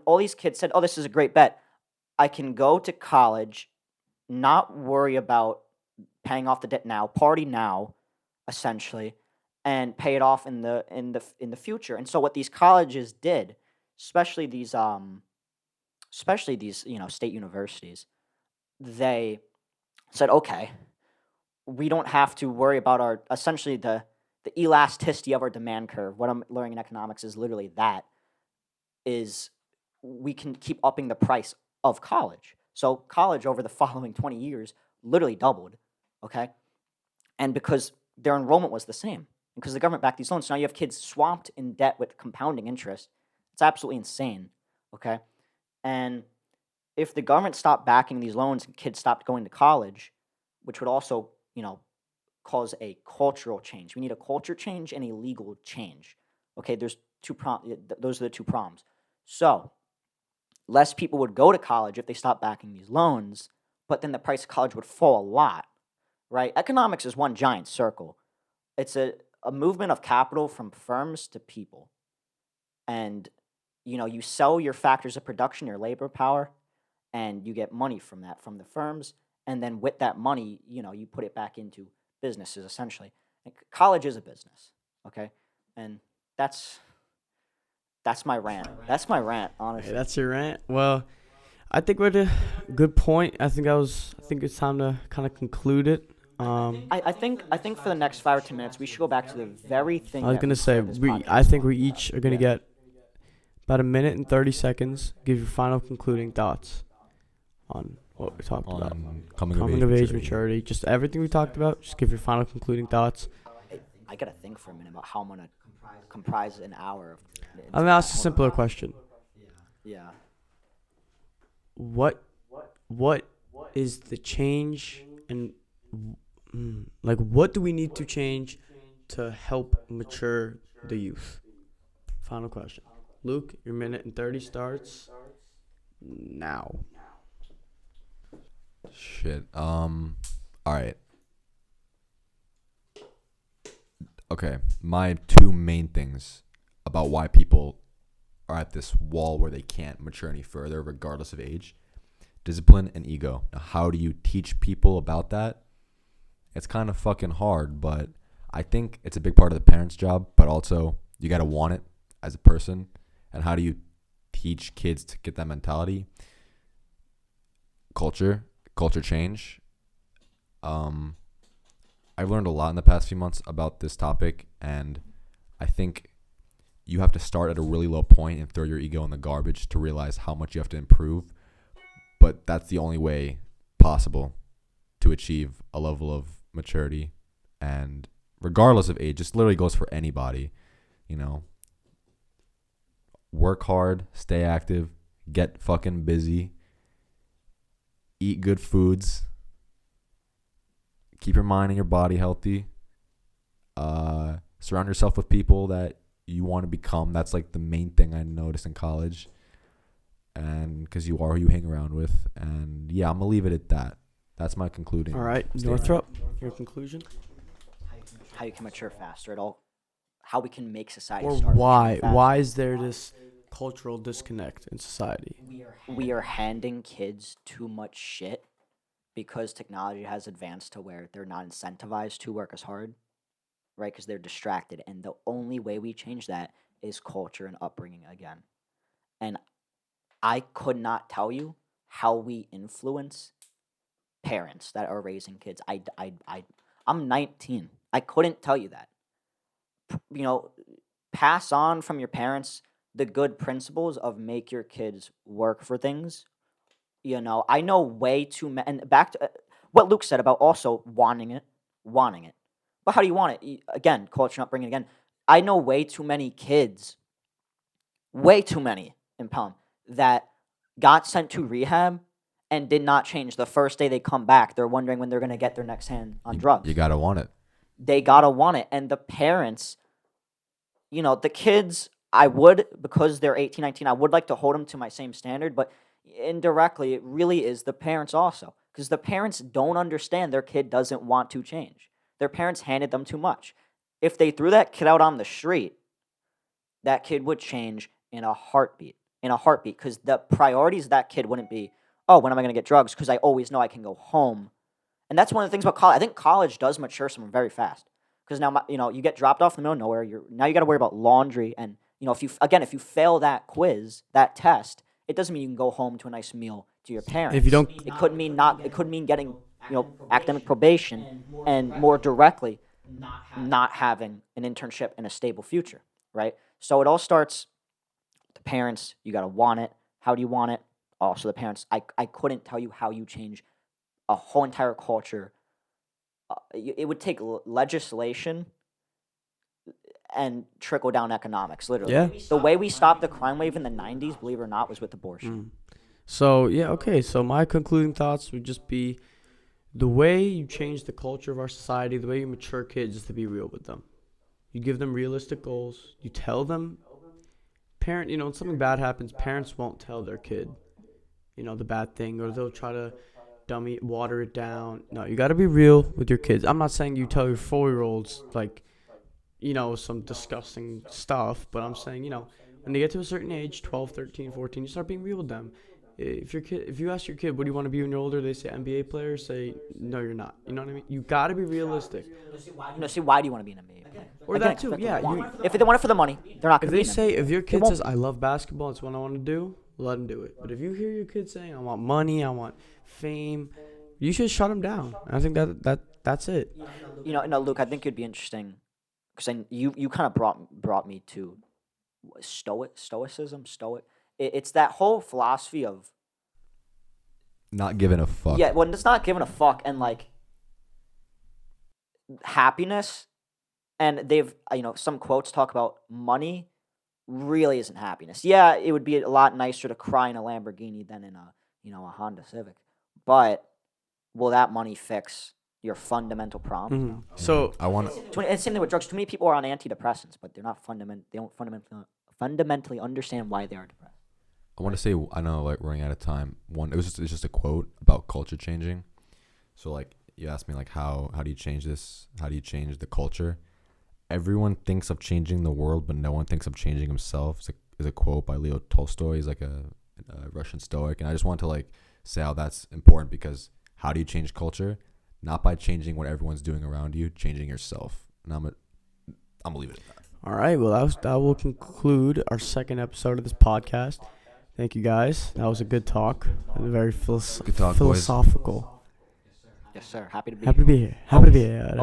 S1: all these kids said, oh, this is a great bet. I can go to college, not worry about paying off the debt now, party now, essentially, and pay it off in the future. And so what these colleges did, especially these state universities, they said, okay, we don't have to worry about essentially the elasticity of our demand curve. What I'm learning in economics is literally that, is we can keep upping the price of college. So college over the following 20 years literally doubled, okay? And because their enrollment was the same, because the government backed these loans, so now you have kids swamped in debt with compounding interest. It's absolutely insane, okay? And if the government stopped backing these loans and kids stopped going to college, which would also, cause a cultural change. We need a culture change and a legal change. Okay, those are the two problems. So, less people would go to college if they stopped backing these loans, but then the price of college would fall a lot, right? Economics is one giant circle. It's a movement of capital from firms to people. And, you sell your factors of production, your labor power, and you get money from that, from the firms. And then with that money, you put it back into businesses, essentially. And college is a business, okay? And that's my rant. That's my rant, honestly.
S2: Hey, that's your rant? Well, I think we're at a good point. I think it's time to kind of conclude it.
S1: I think for the next 5 or 10 minutes, we should go back to the very thing.
S2: I was gonna say I think we each are gonna get about 1 minute and 30 seconds. Give your final concluding thoughts on what we talked about. Coming of age, maturity, just everything we talked about. Just give your final concluding thoughts.
S1: I gotta think for a minute about how I'm gonna comprise an hour of.
S2: I'm gonna ask a simpler question.
S1: Yeah.
S2: What is the change, and what do we need to change to help mature the youth? Final question. Luke, your 1 minute and 30 starts now.
S3: Shit. All right. Okay. My 2 main things about why people are at this wall where they can't mature any further, regardless of age: discipline and ego. Now, how do you teach people about that? It's kind of fucking hard, but I think it's a big part of the parents' job, but also You got to want it as a person. And how do you teach kids to get that mentality? Culture change. I've learned a lot in the past few months about this topic, and I think you have to start at a really low point and throw your ego in the garbage to realize how much you have to improve. But that's the only way possible to achieve a level of maturity. And regardless of age, this literally goes for anybody, you know. Work hard, stay active, get fucking busy, eat good foods, keep your mind and your body healthy, surround yourself with people that you want to become. That's like the main thing I noticed in college, and because you are who you hang around with. And yeah, I'm gonna leave it at that. That's my concluding.
S2: All right,
S3: statement.
S2: Northrop, your conclusion?
S1: How you can mature faster at all. How we can make society
S2: Or
S1: start
S2: why?
S1: maturing faster.
S2: Why is there this cultural disconnect in society?
S1: We are handing kids too much shit because technology has advanced to where they're not incentivized to work as hard, right? Because they're distracted. And the only way we change that is culture and upbringing again. And I could not tell you how we influence parents that are raising kids. I'm 19. I couldn't tell you that. You know, pass on from your parents the good principles of make your kids work for things. You know, I know way too many. And back to what Luke said about also wanting it. But how do you want it? Again, culture and upbringing again. I know way too many kids, way too many in Pelham, that got sent to rehab and did not change. The first day they come back, they're wondering when they're going to get their next hand on drugs.
S3: You gotta want it.
S1: They got to want it. And the parents, you know, the kids, I would, because they're 18, 19, I would like to hold them to my same standard, but indirectly, it really is the parents also. Because the parents don't understand their kid doesn't want to change. Their parents handed them too much. If they threw that kid out on the street, that kid would change in a heartbeat. Because the priorities of that kid wouldn't be, oh, when am I going to get drugs? Because I always know I can go home. And that's one of the things about college. I think college does mature someone very fast. Because now, you know, you get dropped off in the middle of nowhere. Now you got to worry about laundry. And, you know, if you fail that quiz, that test, it doesn't mean you can go home to a nice meal to your parents.
S2: If you don't,
S1: It could mean getting, you know, academic probation, and more directly, not having an internship and a stable future, right? So it all starts with the parents. You got to want it. How do you want it? Also the parents. I couldn't tell you how you change a whole entire culture. It would take legislation and trickle down economics, literally.
S2: Yeah.
S1: The way we stopped the crime wave in the 90s, believe it or not, was with abortion.
S2: So, yeah, okay. So my concluding thoughts would just be the way you change the culture of our society, the way you mature kids is to be real with them. You give them realistic goals. You tell them, you know, when something bad happens, parents won't tell their kid, you know, the bad thing, or they'll try to water it down. No, you got to be real with your kids. I'm not saying you tell your 4-year-olds, like, you know, some disgusting stuff, but I'm saying, you know, when they get to a certain age, 12, 13, 14, you start being real with them. If you ask your kid, what do you want to be when you're older, they say NBA player, say, no, you're not. You know what I mean? You got to be realistic.
S1: Why do you want to be an NBA player?
S2: Or that too, yeah.
S1: If they want it for the money, they're not
S2: If
S1: going to
S2: they
S1: be
S2: say, if your kid
S1: won't.
S2: says, I love basketball, it's what I want to do, let them do it. But if you hear your kid saying, I want money, I want fame, you should shut them down. And I think that's it.
S1: You know, Luke, I think it'd be interesting because you kind of brought me to stoicism. It's that whole philosophy of
S3: Not giving a fuck.
S1: yeah. Well, it's not giving a fuck and like happiness. And they've some quotes talk about money really isn't happiness. Yeah, it would be a lot nicer to cry in a Lamborghini than in a Honda Civic, but will that money fix your fundamental problems?
S2: Mm-hmm. So
S3: I want to.
S1: And same thing with drugs. Too many people are on antidepressants, but they're not They don't fundamentally understand why they are depressed.
S3: I want to say, I know, like, running out of time. It's just a quote about culture changing. So, like, you asked me, like, how do you change this? How do you change the culture? Everyone thinks of changing the world, but no one thinks of changing himself. It's a quote by Leo Tolstoy. He's like a Russian Stoic, and I just want to like say how that's important, because how do you change culture? Not by changing what everyone's doing around you, changing yourself. And I'm gonna leave it at that.
S2: All right. Well, that will conclude our second episode of this podcast. Thank you, guys. That was a good talk. Very
S3: Good talk, boys.
S2: philosophical.
S1: Yes, sir. Happy to be
S2: Happy to
S1: here.
S2: be here. Happy to be here.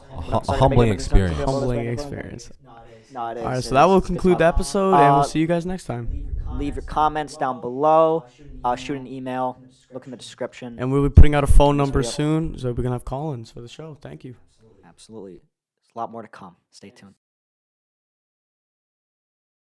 S3: A humbling experience.
S2: Humbling experience.
S1: No, it is.
S2: All right.
S1: it
S2: So that will
S1: is. It's
S2: conclude the
S1: fun.
S2: episode, and we'll see you guys next time.
S1: Leave your comments down below. Shoot an email. Look in the description.
S2: And we'll be putting out a phone number soon, so we can have call-ins for the show. Thank you.
S1: Absolutely. There's a lot more to come. Stay tuned.